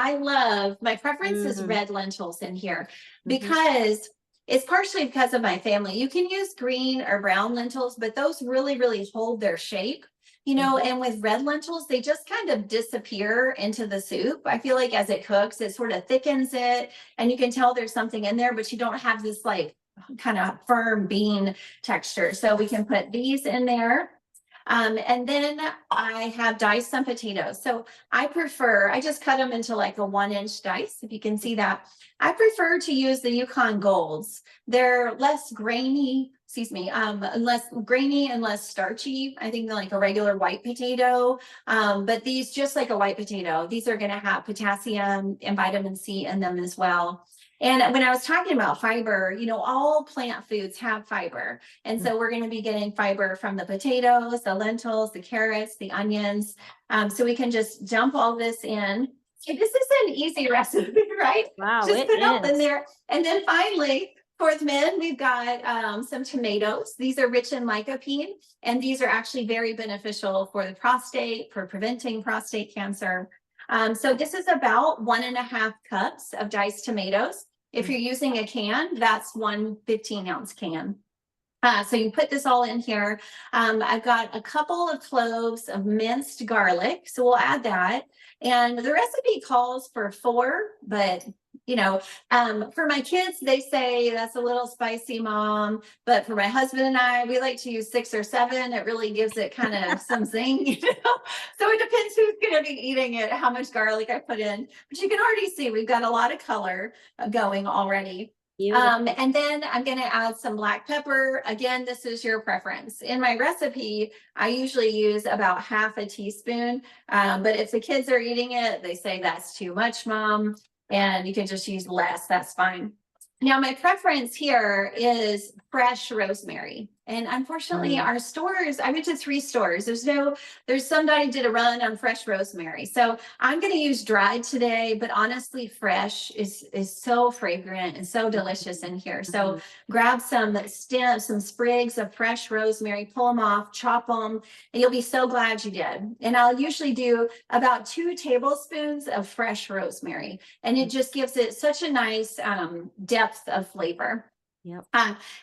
my preference is red lentils in here because it's partially because of my family. You can use green or brown lentils, but those really, really hold their shape. You know, and with red lentils, they just kind of disappear into the soup. I feel like as it cooks, it sort of thickens it, and you can tell there's something in there, but you don't have this like kind of firm bean texture. So we can put these in there. And then I have diced some potatoes. So I just cut them into like a 1-inch dice, if you can see that. I prefer to use the Yukon Golds. They're less grainy, less grainy and less starchy. I think they're like a regular white potato. But these, just like a white potato, these are going to have potassium and vitamin C in them as well. And when I was talking about fiber, you know, all plant foods have fiber. And so we're going to be getting fiber from the potatoes, the lentils, the carrots, the onions. So we can just dump all this in. Okay, this is an easy recipe, right? Wow, Just it put it all in is. there. And then finally, fourth men, we've got some tomatoes. These are rich in lycopene, and these are actually very beneficial for the prostate, for preventing prostate cancer. So this is about 1.5 cups of diced tomatoes. If you're using a can, that's 1 15-ounce can. So you put this all in here. I've got a couple of cloves of minced garlic, so we'll add that. And the recipe calls for 4, but you know, for my kids, they say that's a little spicy, Mom. But for my husband and I, we like to use 6 or 7. It really gives it kind of some zing, you know. So it depends who's going to be eating it, how much garlic I put in. But you can already see we've got a lot of color going already. And then I'm going to add some black pepper. Again, this is your preference. In my recipe, I usually use about half a teaspoon. But if the kids are eating it, they say that's too much, Mom, and you can just use less. That's fine. Now, my preference here is fresh rosemary. And unfortunately, our stores, I went to 3 stores. Somebody did a run on fresh rosemary. So I'm going to use dried today, but honestly, fresh is so fragrant and so delicious in here. So grab some stems, some sprigs of fresh rosemary, pull them off, chop them, and you'll be so glad you did. And I'll usually do about 2 tablespoons of fresh rosemary. And it just gives it such a nice depth of flavor. Yep.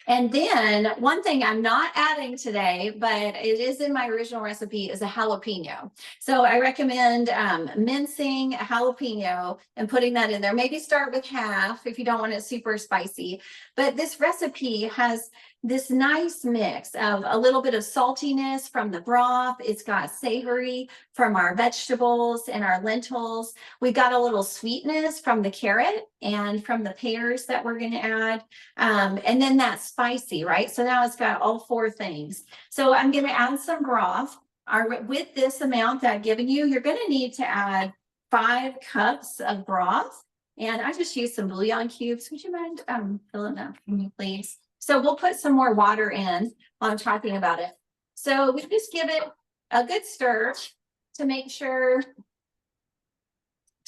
And then one thing I'm not adding today, but it is in my original recipe, is a jalapeno. So I recommend mincing a jalapeno and putting that in there. Maybe start with half if you don't want it super spicy. But this recipe has this nice mix of a little bit of saltiness from the broth. It's got savory from our vegetables and our lentils. We got a little sweetness from the carrot and from the pears that we're going to add. And then that spicy, right? So now it's got all 4 things. So I'm going to add some broth. With this amount that I've given you, you're going to need to add 5 cups of broth. And I just used some bouillon cubes. Would you mind filling that for me, please? So we'll put some more water in while I'm talking about it. So we just give it a good stir to make sure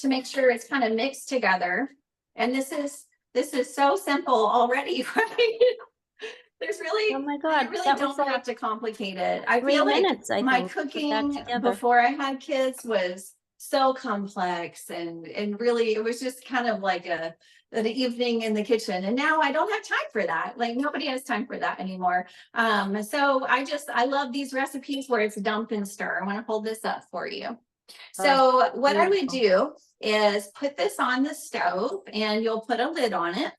it's kind of mixed together. And this is so simple already, right? There's really, Oh my you God, really that was don't have like to complicate it. I 3 feel like minutes, I my think, to put that cooking together. before I had kids was so complex and really it was just kind of like an evening in the kitchen. And now I don't have time for that. Like nobody has time for that anymore. So I love these recipes where it's dump and stir. I want to hold this up for you. So what I would do is put this on the stove and you'll put a lid on it.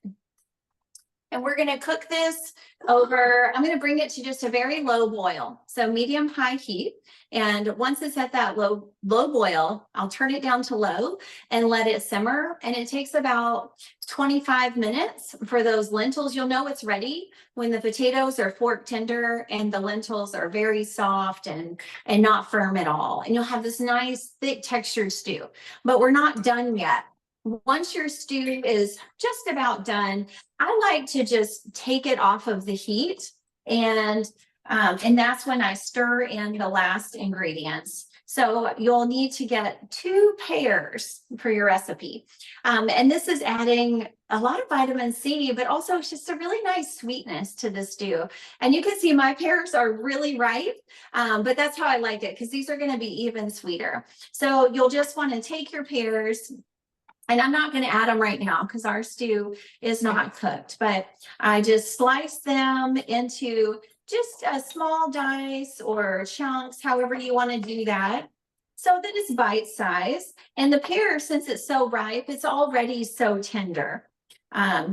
And we're going to cook this over, I'm going to bring it to just a very low boil. So medium high heat. And once it's at that low boil, I'll turn it down to low and let it simmer. And it takes about 25 minutes for those lentils. You'll know it's ready when the potatoes are fork tender and the lentils are very soft and not firm at all. And you'll have this nice thick textured stew, but we're not done yet. Once your stew is just about done, I like to just take it off of the heat and that's when I stir in the last ingredients. So you'll need to get 2 pears for your recipe. And this is adding a lot of vitamin C, but also it's just a really nice sweetness to the stew. And you can see my pears are really ripe, but that's how I like it because these are going to be even sweeter. So you'll just want to take your pears. And I'm not going to add them right now because our stew is not cooked, but I just slice them into just a small dice or chunks, however you want to do that, so that it's bite size. And the pear, since it's so ripe, it's already so tender.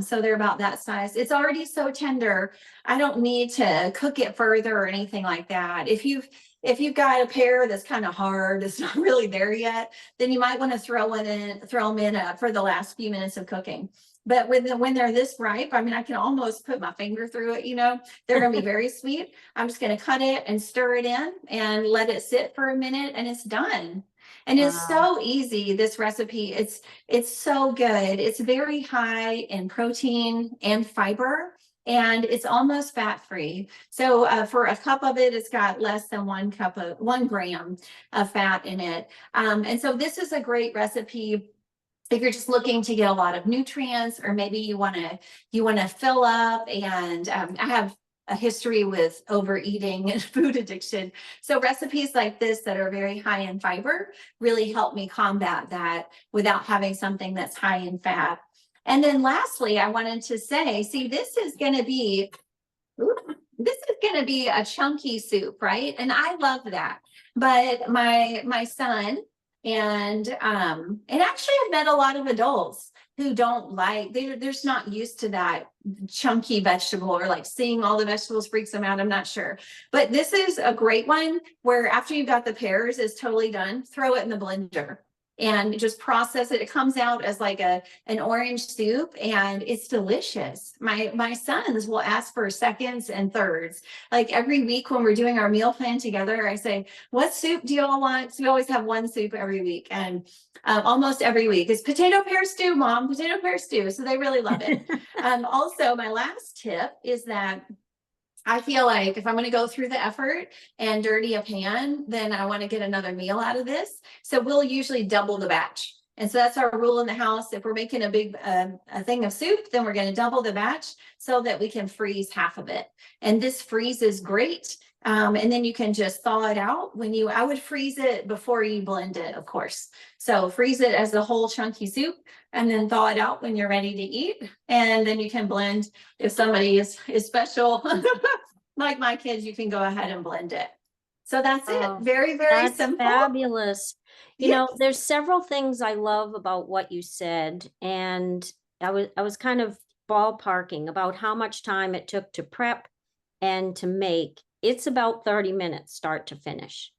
So they're about that size. It's already so tender. I don't need to cook it further or anything like that. If you've got a pear that's kind of hard, it's not really there yet, then you might want to throw them in for the last few minutes of cooking. But when they're this ripe, I mean, I can almost put my finger through it, they're going to be very sweet. I'm just going to cut it and stir it in and let it sit for a minute and it's done. And it's so easy, this recipe. It's so good. It's very high in protein and fiber, and it's almost fat-free. So for a cup of it, it's got less than 1 gram of fat in it. And so this is a great recipe if you're just looking to get a lot of nutrients, or maybe you want to fill up. And I have a history with overeating and food addiction. So recipes like this that are very high in fiber really help me combat that without having something that's high in fat. And then lastly, I wanted to say, see, this is going to be a chunky soup, right? And I love that. But my son and actually I've met a lot of adults who don't like, they're just not used to that chunky vegetable, or like seeing all the vegetables freaks them out. I'm not sure. But this is a great one where after you've got the pears is totally done, throw it in the blender and just process it. It comes out as like an orange soup, and it's delicious. My sons will ask for seconds and thirds. Like every week when we're doing our meal plan together, I say, what soup do you all want? So we always have one soup every week, and almost every week is potato pear stew, Mom, potato pear stew. So they really love it. Also, my last tip is that I feel like if I'm going to go through the effort and dirty a pan, then I want to get another meal out of this. So we'll usually double the batch. And so that's our rule in the house. If we're making a big a thing of soup, then we're going to double the batch so that we can freeze half of it. And this freezes great. And then you can just thaw it out I would freeze it before you blend it, of course. So freeze it as a whole chunky soup and then thaw it out when you're ready to eat. And then you can blend if somebody is special, like my kids, you can go ahead and blend it. So that's it. Very, very That's simple. fabulous. There's several things I love about what you said, and I was kind of ballparking about how much time it took to prep and to make. It's about 30 minutes start to finish.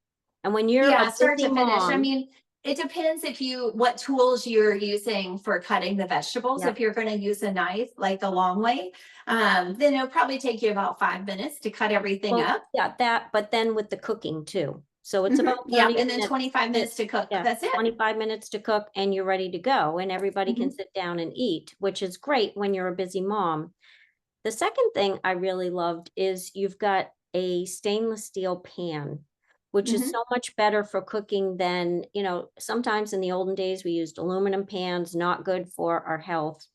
And when you're a start to busy finish. I mom, mean, it depends what tools you're using for cutting the vegetables. Yeah. If you're going to use a knife, like the long way, then it'll probably take you about 5 minutes to cut everything up. Yeah, but then with the cooking too. So it's about Yeah, 30 and then minutes. 25 minutes to cook. Yeah, That's it. 25 minutes to cook and you're ready to go, and everybody can Mhm. sit down and eat, which is great when you're a busy mom. The second thing I really loved is you've got a stainless steel pan, which is Mhm. so much better for cooking than, sometimes in the olden days we used aluminum pans, not good for our health,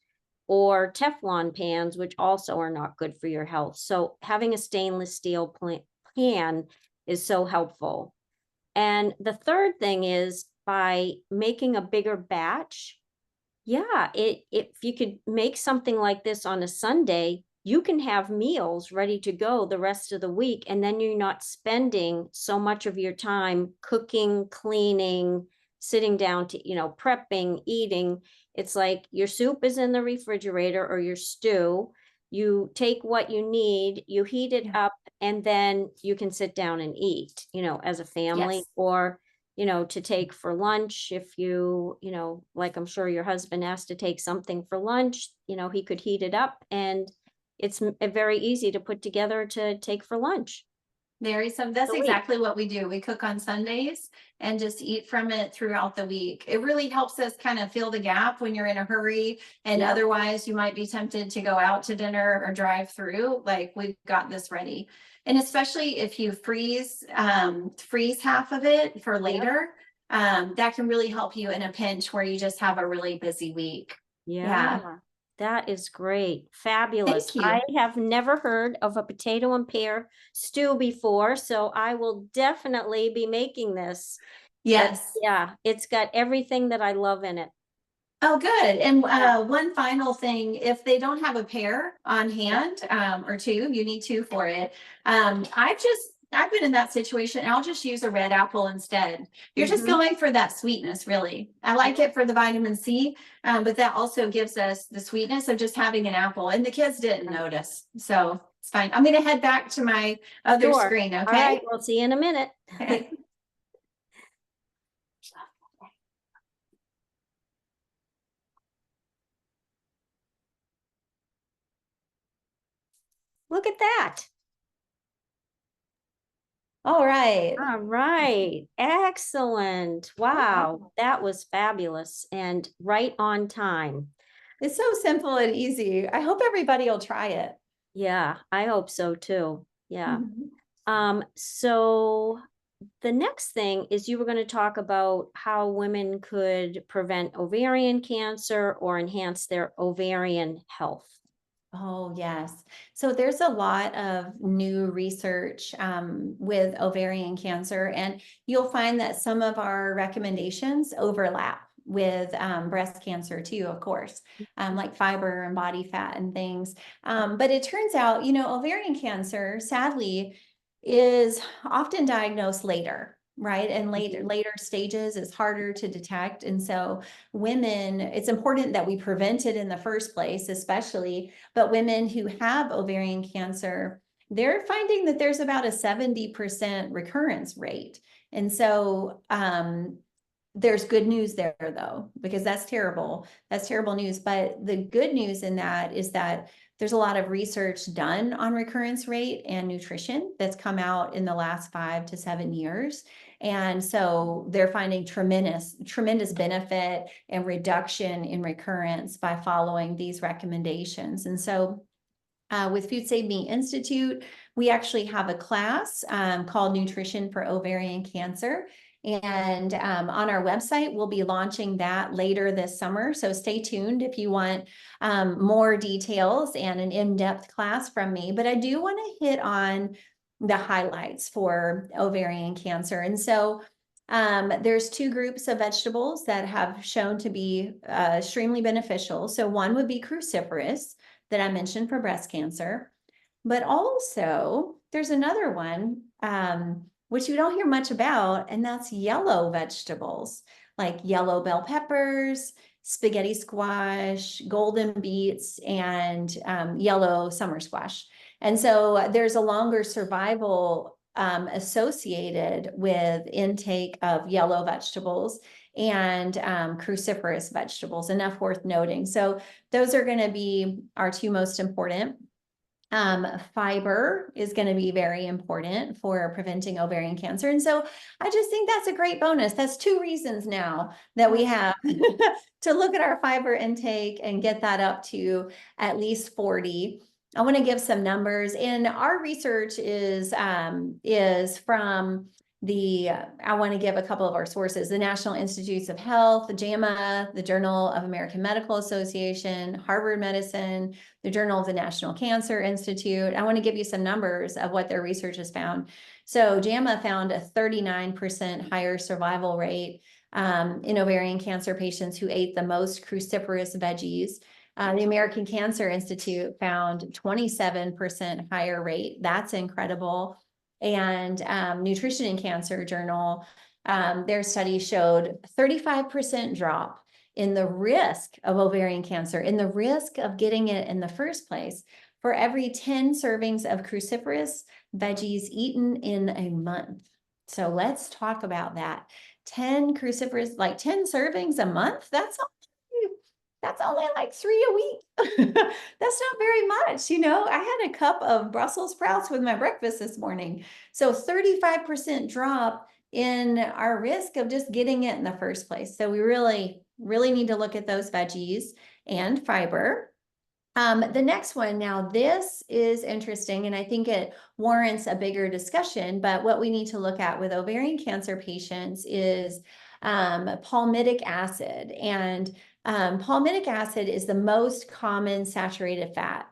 or Teflon pans, which also are not good for your health. So having a stainless steel pan is so helpful. And the third thing is by making a bigger batch, yeah, if you could make something like this on a Sunday, you can have meals ready to go the rest of the week, and then you're not spending so much of your time cooking, cleaning, sitting down to, prepping, eating. It's like your soup is in the refrigerator or your stew. You take what you need, you heat it Yeah. up, and then you can sit down and eat, as a family, Yes. or to take for lunch. If like I'm sure your husband has to take something for lunch, he could heat it up, and it's very easy to put together to take for lunch. There is some, that's The week. exactly what we do. We cook on Sundays and just eat from it throughout the week. It really helps us kind of fill the gap when you're in a hurry and Yep. otherwise you might be tempted to go out to dinner or drive through. Like we've got this ready. And especially if you freeze half of it for Yep. later, that can really help you in a pinch where you just have a really busy week. Yeah. Yeah. That is great. Fabulous. Thank I you. have never heard of a potato and pear stew before, so I will definitely be making this. But Yes. yeah, it's got everything that I love in it. Oh, good. And Yeah. one final thing, if they don't have a pair on Yep. hand, or two, you need two for it. I've been in that situation. And I'll just use a red apple instead. You're just Mhm. going for that sweetness, really. I like it for the vitamin C, but that also gives us the sweetness of just having an apple. And the kids didn't notice, so it's fine. I'm going to head back to my other Sure. screen. All right. Okay. We'll see you in a minute. Okay. Look at that. All right. All right. Excellent. Wow. That was fabulous and right on time. It's so simple and easy. I hope everybody will try it. Yeah, I hope so too. Yeah. Mhm. So the next thing is you were going to talk about how women could prevent ovarian cancer or enhance their ovarian health. Oh, yes. So there's a lot of new research with ovarian cancer, and you'll find that some of our recommendations overlap with breast cancer too, of course, like fiber and body fat and things. But it turns out, ovarian cancer, sadly, is often diagnosed later. Right. And Mhm. later stages is harder to detect. And so women, it's important that we prevent it in the first place, especially, but women who have ovarian cancer, they're finding that there's about a 70% recurrence rate. And so there's good news there, though, because that's terrible. That's terrible news. But the good news in that is that there's a lot of research done on recurrence rate and nutrition that's come out in the last 5 to 7 years. And so they're finding tremendous benefit and reduction in recurrence by following these recommendations. And so with Food Save Me Institute, we actually have a class called Nutrition for Ovarian Cancer. And on our website, we'll be launching that later this summer. So stay tuned if you want more details and an in-depth class from me. But I do want to hit on the highlights for ovarian cancer. And so there's two groups of vegetables that have shown to be extremely beneficial. So one would be cruciferous that I mentioned for breast cancer. But also, there's another one, which you don't hear much about, and that's yellow vegetables, like yellow bell peppers, spaghetti squash, golden beets, and yellow summer squash. And so there's a longer survival associated with intake of yellow vegetables and cruciferous vegetables, enough worth noting. So those are going to be our two most important. Fiber is going to be very important for preventing ovarian cancer. And so I just think that's a great bonus. That's 2 reasons now that we have to look at our fiber intake and get that up to at least 40. I want to give some numbers, and our research is from I want to give a couple of our sources: the National Institutes of Health, the JAMA, the Journal of American Medical Association, Harvard Medicine, the Journal of the National Cancer Institute. I want to give you some numbers of what their research has found. So JAMA found a 39% higher survival rate in ovarian cancer patients who ate the most cruciferous veggies. The American Cancer Institute found 27% higher rate. That's incredible. And Nutrition and Cancer Journal, their study showed 35% drop in the risk of ovarian cancer, in the risk of getting it in the first place, for every 10 servings of cruciferous veggies eaten in a month. So let's talk about that. 10 cruciferous, like 10 servings a month, that's only like 3 a week. That's not very much. I had a cup of Brussels sprouts with my breakfast this morning. So 35% drop in our risk of just getting it in the first place. So we really, really need to look at those veggies and fiber. The next one, now this is interesting, and I think it warrants a bigger discussion, but what we need to look at with ovarian cancer patients is palmitic acid. And palmitic acid is the most common saturated fat,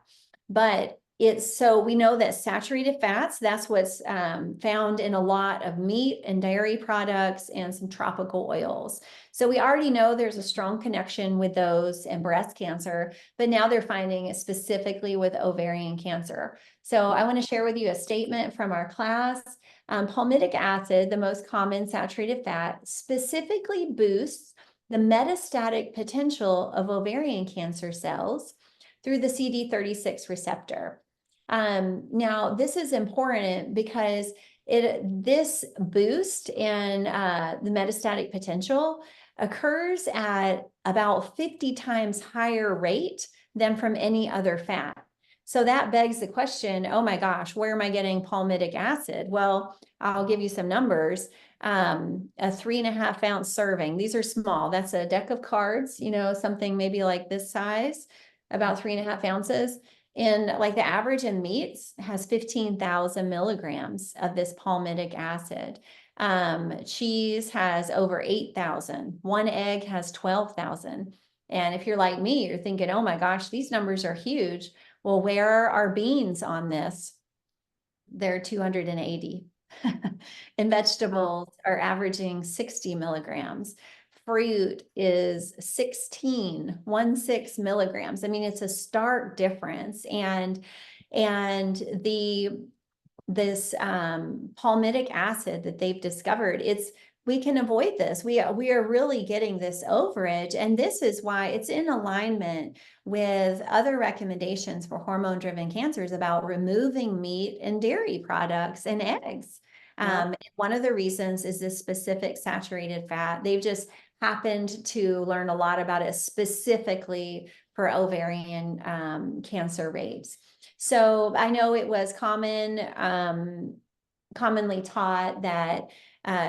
but we know that saturated fats, that's what's found in a lot of meat and dairy products and some tropical oils. So we already know there's a strong connection with those and breast cancer, but now they're finding it specifically with ovarian cancer. So I want to share with you a statement from our class. Palmitic acid, the most common saturated fat, specifically boosts the metastatic potential of ovarian cancer cells through the CD36 receptor. Now, this is important because this boost in the metastatic potential occurs at about 50 times higher rate than from any other fat. So that begs the question, oh my gosh, where am I getting palmitic acid? Well, I'll give you some numbers. A 3.5 ounce serving. These are small. That's a deck of cards, something maybe like this size, about 3.5 ounces. And like the average in meats has 15,000 milligrams of this palmitic acid. Cheese has over 8,000. One egg has 12,000. And if you're like me, you're thinking, oh my gosh, these numbers are huge. Well, where are beans on this? They're 280. And vegetables are averaging 60 milligrams. Fruit is 16 milligrams. I mean, it's a stark difference. And this palmitic acid that they've discovered, we can avoid this. We are really getting this overage, and this is why it's in alignment with other recommendations for hormone-driven cancers about removing meat and dairy products and eggs. One of the reasons is this specific saturated fat. They've just happened to learn a lot about it specifically for ovarian cancer rates. So I know it was commonly taught that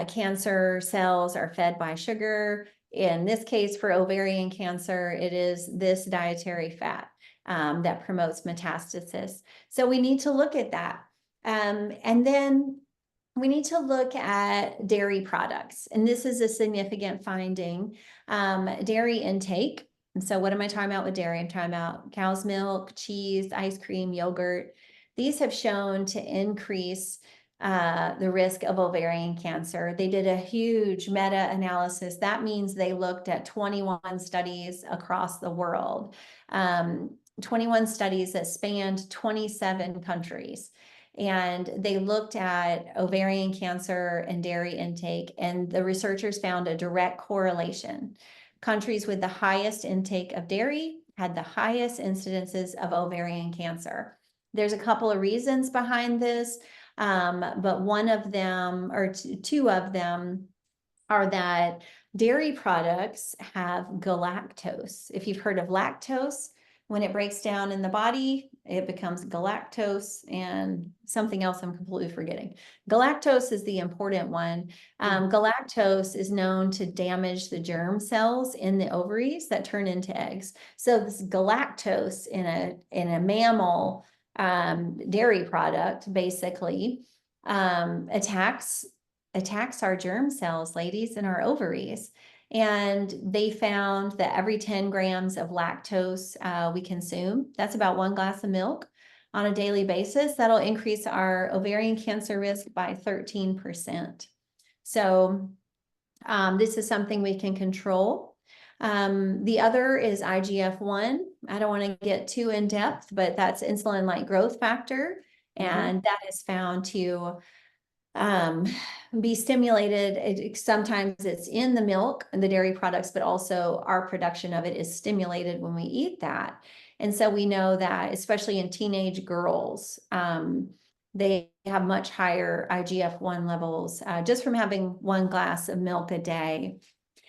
cancer cells are fed by sugar. In this case, for ovarian cancer, it is this dietary fat that promotes metastasis. So we need to look at that. And then we need to look at dairy products. And this is a significant finding. Dairy intake. And so what am I talking about with dairy? I'm talking about cow's milk, cheese, ice cream, yogurt. These have shown to increase the risk of ovarian cancer. They did a huge meta-analysis. That means they looked at 21 studies across the world, 21 studies that spanned 27 countries. And they looked at ovarian cancer and dairy intake, and the researchers found a direct correlation. Countries with the highest intake of dairy had the highest incidences of ovarian cancer. There's a couple of reasons behind this. But one of them, or two of them, are that dairy products have galactose. If you've heard of lactose, when it breaks down in the body, it becomes galactose and something else I'm completely forgetting. Galactose is the important one. Galactose is known to damage the germ cells in the ovaries that turn into eggs. So this galactose in a mammal dairy product basically attacks our germ cells, ladies, in our ovaries. And they found that every 10 grams of lactose we consume, that's about 1 glass of milk on a daily basis, that'll increase our ovarian cancer risk by 13%. So this is something we can control. The other is IGF-1. I don't want to get too in depth, but that's insulin-like growth factor. And that is found to be stimulated. Sometimes it's in the milk and the dairy products, but also our production of it is stimulated when we eat that. And so we know that, especially in teenage girls, they have much higher IGF-1 levels just from having 1 glass of milk a day.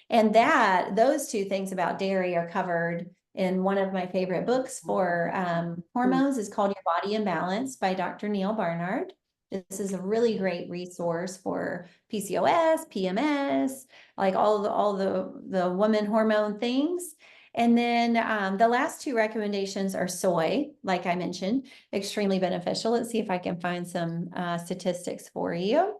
And those two things about dairy are covered in one of my favorite books for hormones. Is called Your Body in Balance by Dr. Neil Barnard. This is a really great resource for PCOS, PMS, like all the woman hormone things. And then the last 2 recommendations are soy, like I mentioned, extremely beneficial. Let's see if I can find some statistics for you.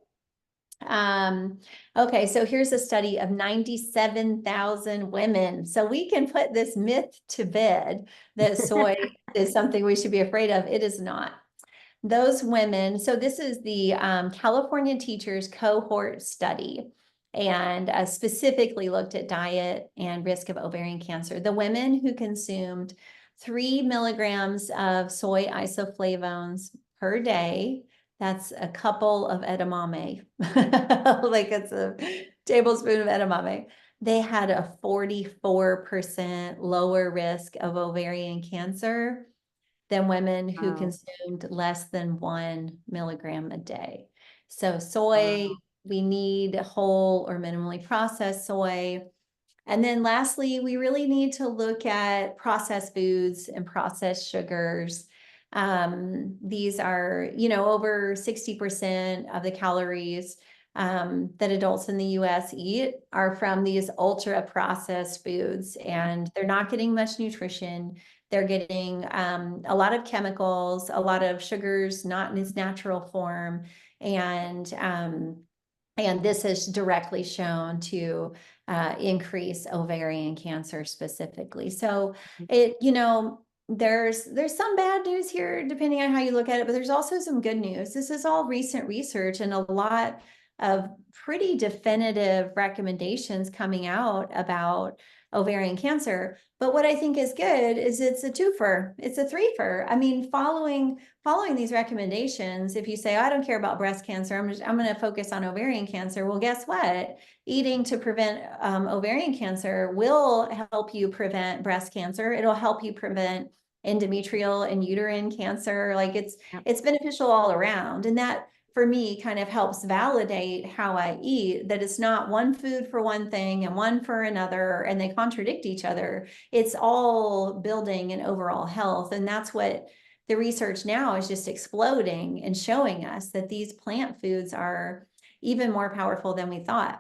Okay, so here's a study of 97,000 women. So we can put this myth to bed that soy is something we should be afraid of. It is not. Those women, so this is the California Teachers Cohort Study, and specifically looked at diet and risk of ovarian cancer. The women who consumed 3 milligrams of soy isoflavones per day, that's a couple of edamame, like it's a tablespoon of edamame. They had a 44% lower risk of ovarian cancer than women who consumed less than 1 milligram a day. So soy, we need whole or minimally processed soy. And then lastly, we really need to look at processed foods and processed sugars. These are, over 60% of the calories that adults in the US eat are from these ultra processed foods, and they're not getting much nutrition. They're getting a lot of chemicals, a lot of sugars, not in its natural form. And this has directly shown to increase ovarian cancer specifically. So there's some bad news here, depending on how you look at it, but there's also some good news. This is all recent research and a lot of pretty definitive recommendations coming out about ovarian cancer. But what I think is good is it's a twofer, it's a threefer. I mean, following these recommendations, if you say, oh, I don't care about breast cancer, I'm going to focus on ovarian cancer. Well, guess what? Eating to prevent ovarian cancer will help you prevent breast cancer. It'll help you prevent endometrial and uterine cancer. Like it's beneficial all around. And that, for me, kind of helps validate how I eat, that it's not one food for one thing and one for another, and they contradict each other. It's all building an overall health. And that's what the research now is just exploding and showing us, that these plant foods are even more powerful than we thought.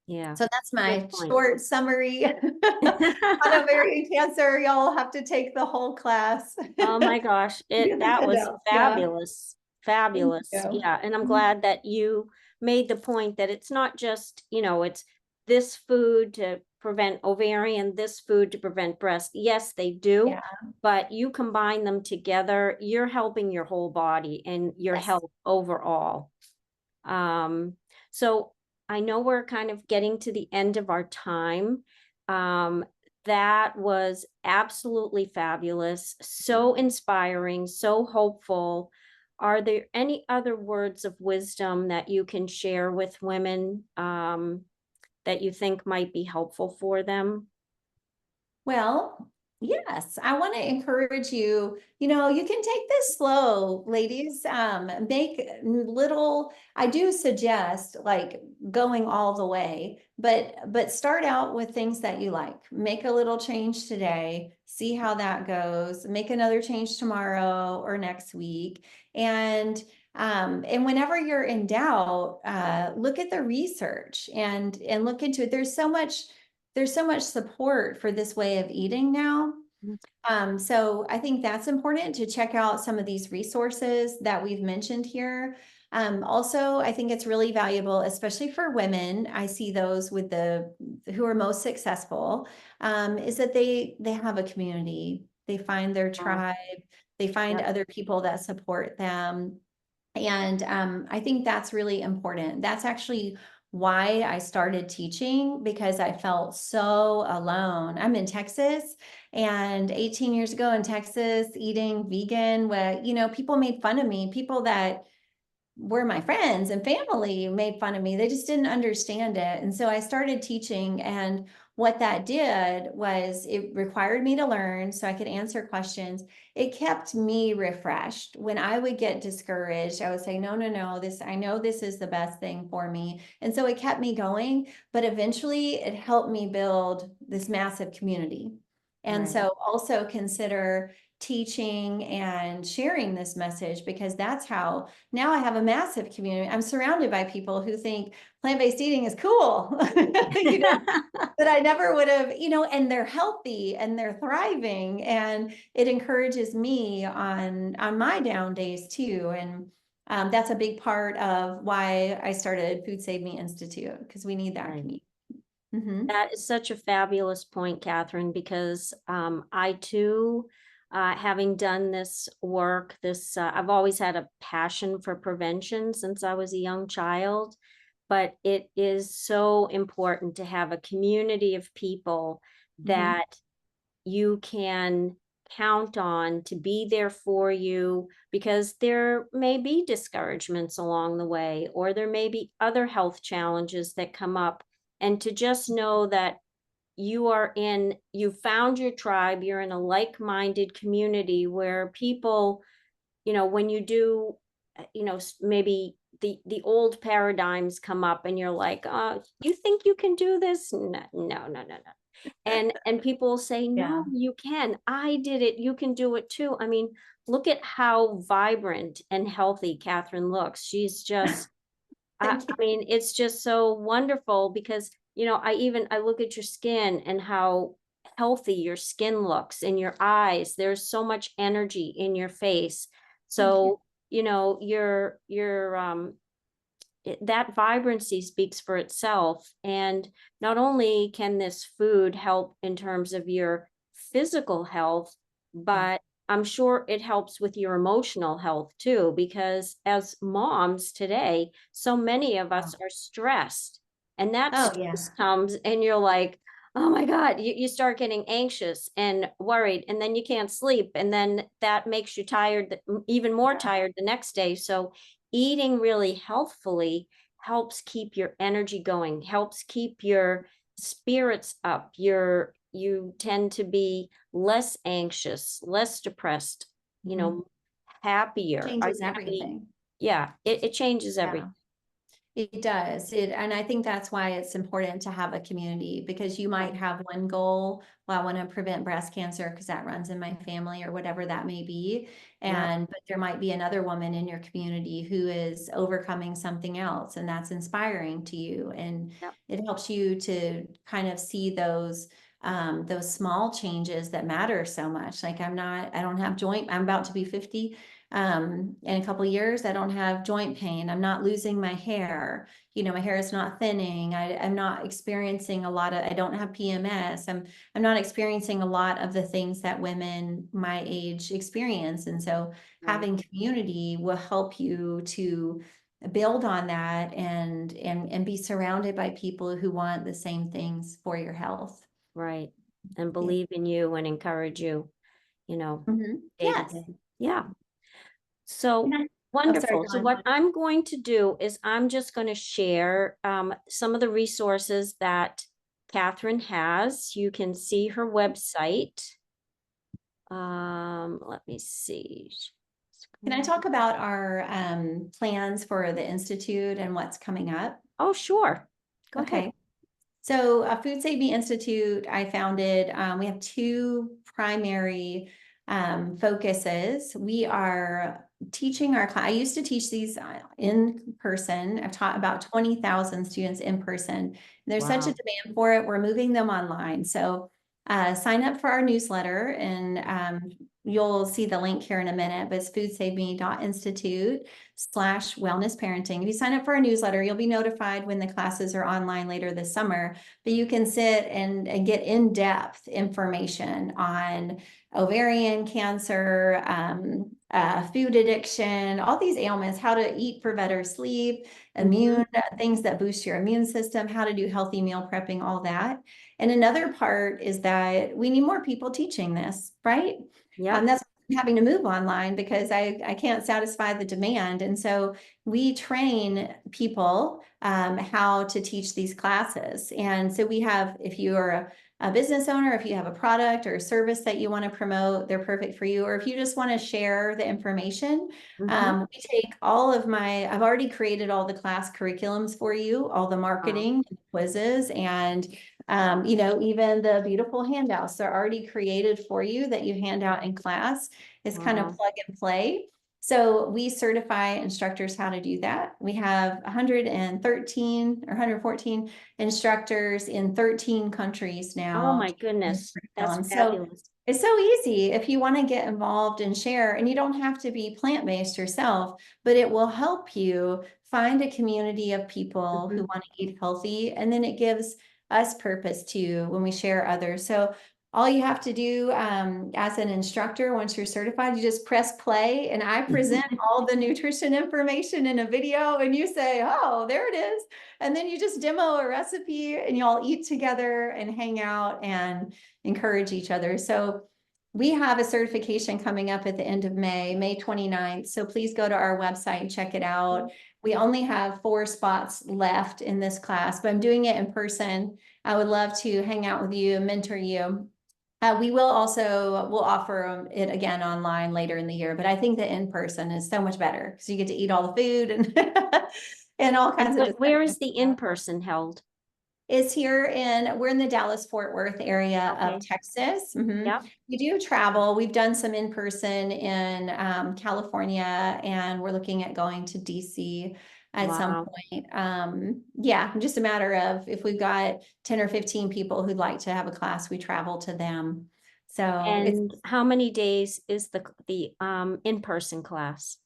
Yeah. So that's my short summary on ovarian cancer. Y'all have to take the whole class. Oh my gosh, that was fabulous. Fabulous. Yeah. And I'm glad that you made the point that it's not just, it's this food to prevent ovarian, this food to prevent breast. Yes, they do, but you combine them together, you're helping your whole body and your health overall. So I know we're kind of getting to the end of our time. That was absolutely fabulous, so inspiring, so hopeful. Are there any other words of wisdom that you can share with women that you think might be helpful for them? Well, Yes, I want to encourage you, you know, you can take this slow, ladies. Make little, I do suggest like going all the way, but start out with things that you like. Make a little change today, see how that goes, make another change tomorrow or next week. And whenever you're in doubt, look at the research and look into it. There's so much support for this way of eating now. Mhm. So I think that's important to check out some of these resources that we've mentioned here. Also, I think it's really valuable, especially for women. I see those with the who are most successful, is that they have a community. They find their Oh, tribe. They find yep, other people that support them. And I think that's really important. That's actually why I started teaching, because I felt so alone. I'm in Texas, and 18 years ago in Texas, eating vegan, where, you know, people made fun of me. People that were my friends and family made fun of me. They just didn't understand it. And so I started teaching. And what that did was it required me to learn so I could answer questions. It kept me refreshed. When I would get discouraged, I would say, no, no, no, I know this is the best thing for me. And so it kept me going. But eventually it helped me build this massive community. And right. so also consider teaching and sharing this message, because that's how now I have a massive community. I'm surrounded by people who think plant-based eating is cool, you know, that I never would have, you know, and they're healthy and they're thriving, and it encourages me on my down days too. And that's a big part of why I started Food Save Me Institute, because we need that Right. community. Mm-hmm. That is such a fabulous point, Catherine, because I too, having done this work, I've always had a passion for prevention since I was a young child, but it is so important to have a community of people Mm-hmm. that you can count on to be there for you, because there may be discouragements along the way, or there may be other health challenges that come up. And to just know that you found your tribe, you're in a like-minded community where people, when you do, maybe the old paradigms come up and you're like, you think you can do this? No, no, no, no, no. And people say, Yeah. no, you can. I did it. You can do it too. I mean, look at how vibrant and healthy Catherine looks. She's just, Thank I you. mean, it's just so wonderful because, I look at your skin and how healthy your skin looks in your eyes. There's so much energy in your face. Thank you. So, that vibrancy speaks for itself. And not only can this food help in terms of your physical health, Yeah. but I'm sure it helps with your emotional health too, because as moms today, so many of us Oh, are stressed. And that oh, stress yeah. comes and you're like, oh my God, you start getting anxious and worried, and then you can't sleep. And then that makes you tired, even more Yeah. tired the next day. So eating really healthfully helps keep your energy going, helps keep your spirits up. You tend to be less anxious, less depressed, you Mhm. know, happier. Changes everything. Yeah, it changes everything. Yeah. It does. And I think that's why it's important to have a community, because you might have one goal. Well, I want to prevent breast cancer because that runs in my family, or whatever that may be. Yep, But there might be another woman in your community who is overcoming something else, and that's inspiring to you. And yep, it helps you to kind of see those small changes that matter so much. Like I don't have I'm about to be 50, in a couple of years. I don't have joint pain. I'm not losing my hair. You know, my hair is not thinning. I'm not experiencing I don't have PMS. I'm not experiencing a lot of the things that women my age experience. And so right, having community will help you to build on that and be surrounded by people who want the same things for your health. right. And Yeah. believe in you and encourage you, day to Yes. day. Yeah. So Yeah. Oh, sorry, wonderful. go So on. what I'm going to do is I'm just going to share some of the resources that Catherine has. You can see her website. Let me see. Can I talk about our plans for the Institute and what's coming up? Oh, sure. Go ahead. Okay. So Food Save Me Institute, I founded, we have two primary focuses. We are teaching our class. I used to teach these in person. I've taught about 20,000 students in person. There's such a Wow. demand for it. We're moving them online. So sign up for our newsletter, and you'll see the link here in a minute, but it's foodsaveme.institute/wellness parenting. If you sign up for our newsletter, you'll be notified when the classes are online later this summer, but you can sit and get in-depth information on ovarian cancer, food addiction, all these ailments, how to eat for better sleep, immune things that boost your immune system, how to do healthy meal prepping, all that. And another part is that we need more people teaching this, right? Yep. That's having to move online because I can't satisfy the demand. And so we train people how to teach these classes. And so we have, if you are a business owner, if you have a product or a service that you want to promote, they're perfect for you. Or if you just want to share the information, we take all of I've already created all the class curriculums for you, all the marketing, and quizzes, and even the beautiful handouts are already created for you that you hand out in class. It's kind of Wow. plug and play. So we certify instructors how to do that. We have 113 or 114 instructors in 13 countries Oh now. my goodness. That's So fabulous. it's so easy if you want to get involved and share, and you don't have to be plant-based yourself, but it will help you find a community of people who want to eat healthy. And then it gives us purpose too when we share others. So all you have to do as an instructor, once you're certified, you just press play and I present all the nutrition information in a video and you say, oh, there it is. And then you just demo a recipe and you all eat together and hang out and encourage each other. So we have a certification coming up at the end of May 29th. So please go to our website and check it out. We only have 4 spots left in this class, but I'm doing it in person. I would love to hang out with you and mentor you. We'll offer it again online later in the year, but I think the in-person is so much better because you get to eat all the food and and all kinds of Where is discussions. the in-person held? We're in the Dallas-Fort Worth area Okay. of Texas. Yep. We do travel. We've done some in-person in California, and we're looking at going to DC at some Wow. point. Yeah, just a matter of if we've got 10 or 15 people who'd like to have a class, we travel to them. So And how many days is the in-person class?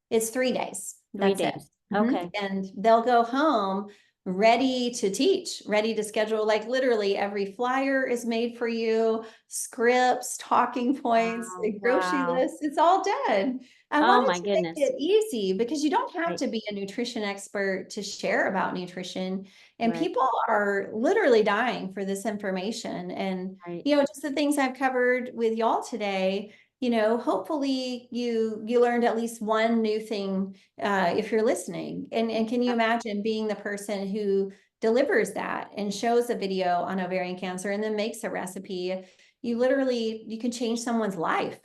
it's 3 days. 3 That's it. days. Okay. And they'll go home ready to teach, ready to schedule. Like literally every flyer is made for you, scripts, talking points, Wow. grocery Wow. lists. It's all done. I Oh wanted my to make goodness. it easy because you don't have Right. to be a nutrition expert to share about nutrition. And Right. people are literally dying for this information. And, Right. just the things I've covered with y'all today, hopefully you learned at least one new thing if you're listening. And can you imagine being the person who delivers that and shows a video on ovarian cancer and then makes a recipe? You can change someone's life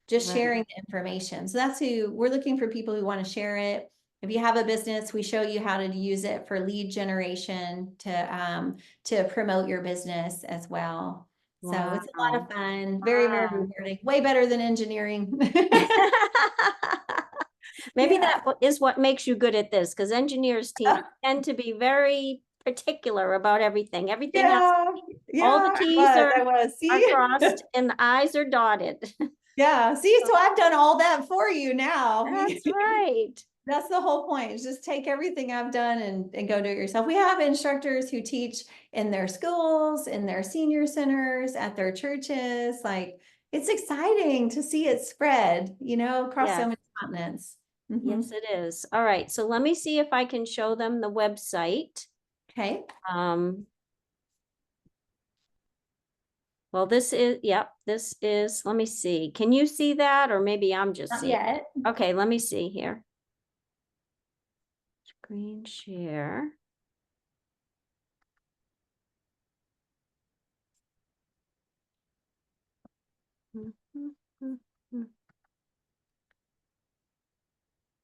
just Right. sharing the information. So that's who we're looking for, people who want to share it. If you have a business, we show you how to use it for lead generation to promote your business as well. So it's a lot Wow. of fun, very, very Wow. rewarding, way better than engineering. Maybe Yeah. that is what makes you good at this, because engineers tend to be very particular about everything. Everything has, Yeah. all Yeah, the T's I was. are See? crossed and the I's are dotted. Yeah. See, so I've done all that for you now. That's right. That's the whole point, is just take everything I've done and go do it yourself. We have instructors who teach in their schools, in their senior centers, at their churches. Like, it's exciting to see it spread, across so Yes. many continents. Yes, it is. All right. So let me see if I can show them the website. Okay. Um, well, this is, let me see. Can you see that? Or maybe I'm just Not seeing. yet. Okay, let me see here. Screen share.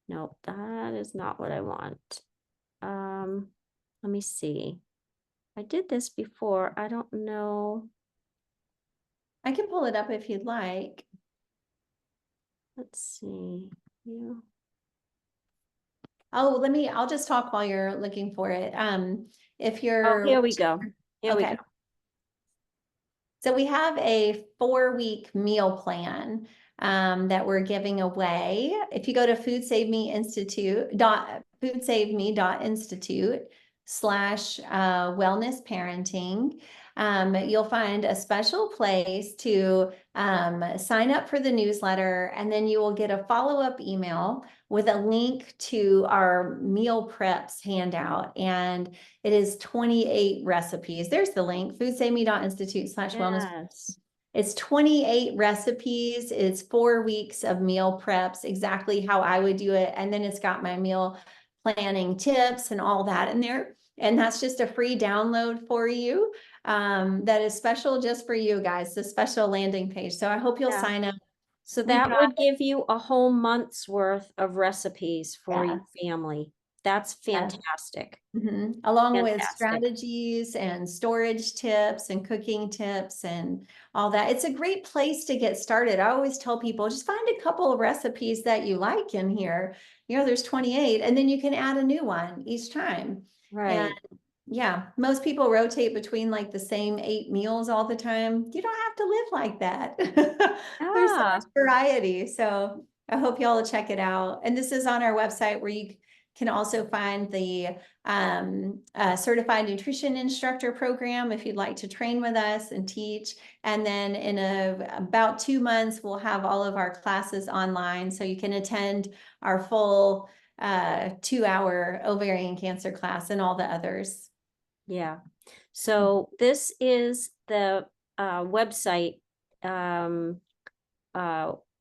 Nope, that is not what I want. Let me see. I did this before. I don't know. I can pull it up if you'd like. Let's see. Yeah. Oh, I'll just talk while you're looking for it. If Oh, you're, here we go. Here we okay. go. So we have a 4-week meal plan that we're giving away. If you go to foodsaveme.institute/wellness parenting, you'll find a special place to sign up for the newsletter, and then you will get a follow-up email with a link to our meal preps handout. And it is 28 recipes. There's the link, foodsaveme.institute/wellness. Yes. It's 28 recipes. It's 4 weeks of meal preps, exactly how I would do it. And then it's got my meal planning tips and all that in there. And that's just a free download for you. That is special just for you guys, the special landing page. So I hope you'll Yeah. sign up. So We that have, would give you a whole month's worth of recipes for yeah. your family. That's fantastic. Along with Fantastic. strategies and storage tips and cooking tips and all that. It's a great place to get started. I always tell people, just find a couple of recipes that you like in here. There's 28, and then you can add a new one each time. And Right. yeah, most people rotate between like the same 8 meals all the time. You don't have to live like that. There's so much Ah, variety. So I hope y'all will check it out. And this is on our website, where you can also find the certified nutrition instructor program if you'd like to train with us and teach. And then in about 2 months, we'll have all of our classes online, so you can attend our full 2-hour ovarian cancer class and all the others. yeah. So this is the website,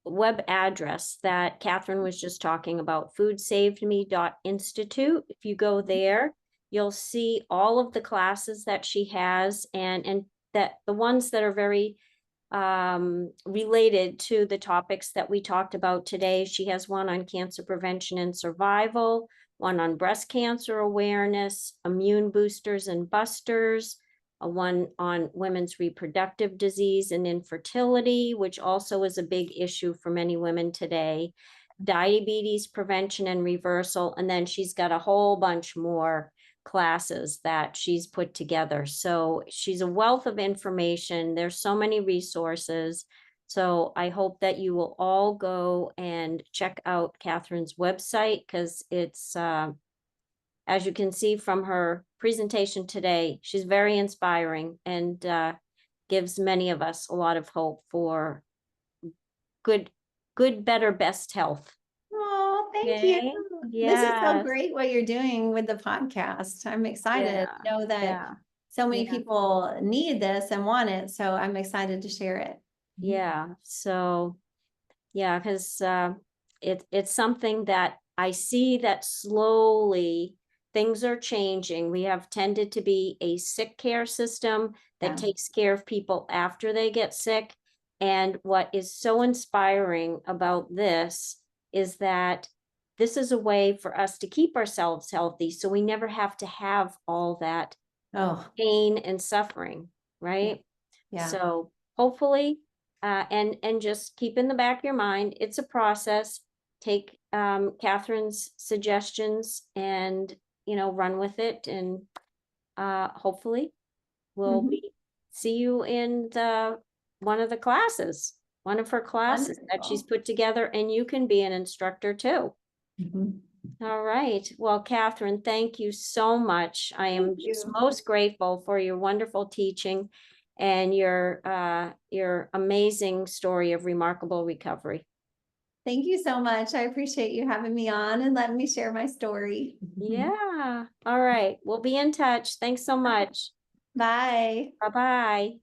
web address that Catherine was just talking about, foodsavedme.institute. If you go there, you'll see all of the classes that she has, and that the ones that are very related to the topics that we talked about today. She has one on cancer prevention and survival, one on breast cancer awareness, immune boosters and busters, a one on women's reproductive disease and infertility, which also is a big issue for many women today, diabetes prevention and reversal, and then she's got a whole bunch more classes that she's put together. So she's a wealth of information. There's so many resources. So I hope that you will all go and check out Catherine's website, because it's, as you can see from her presentation today, she's very inspiring and gives many of us a lot of hope for good, better, best health. Oh, thank you. Okay. This is so Yes. great what you're doing with the podcast. I'm excited. Yeah. I know that Yeah. so many Yeah. people need this and want it, so I'm excited to share it. Yeah. So, yeah, because it's something that I see that slowly things are changing. We have tended to be a sick care system that Yeah. takes care of people after they get sick. And what is so inspiring about this is that this is a way for us to keep ourselves healthy, so we never have to have all that Oh, pain and suffering, right? yeah. So hopefully, and just keep in the back of your mind, it's a process. Take Catherine's suggestions and run with it, and hopefully we'll Mhm. see you in one of the classes, one of her classes that she's Wonderful. put together, and you can be an instructor too. Mhm. All right. Well, Catherine, thank you so much. I am Thank just you. most grateful for your wonderful teaching and your amazing story of remarkable recovery. Thank you so much. I appreciate you having me on and letting me share my story. Yeah. All right. We'll be in touch. Thanks so much. Bye. Bye-bye.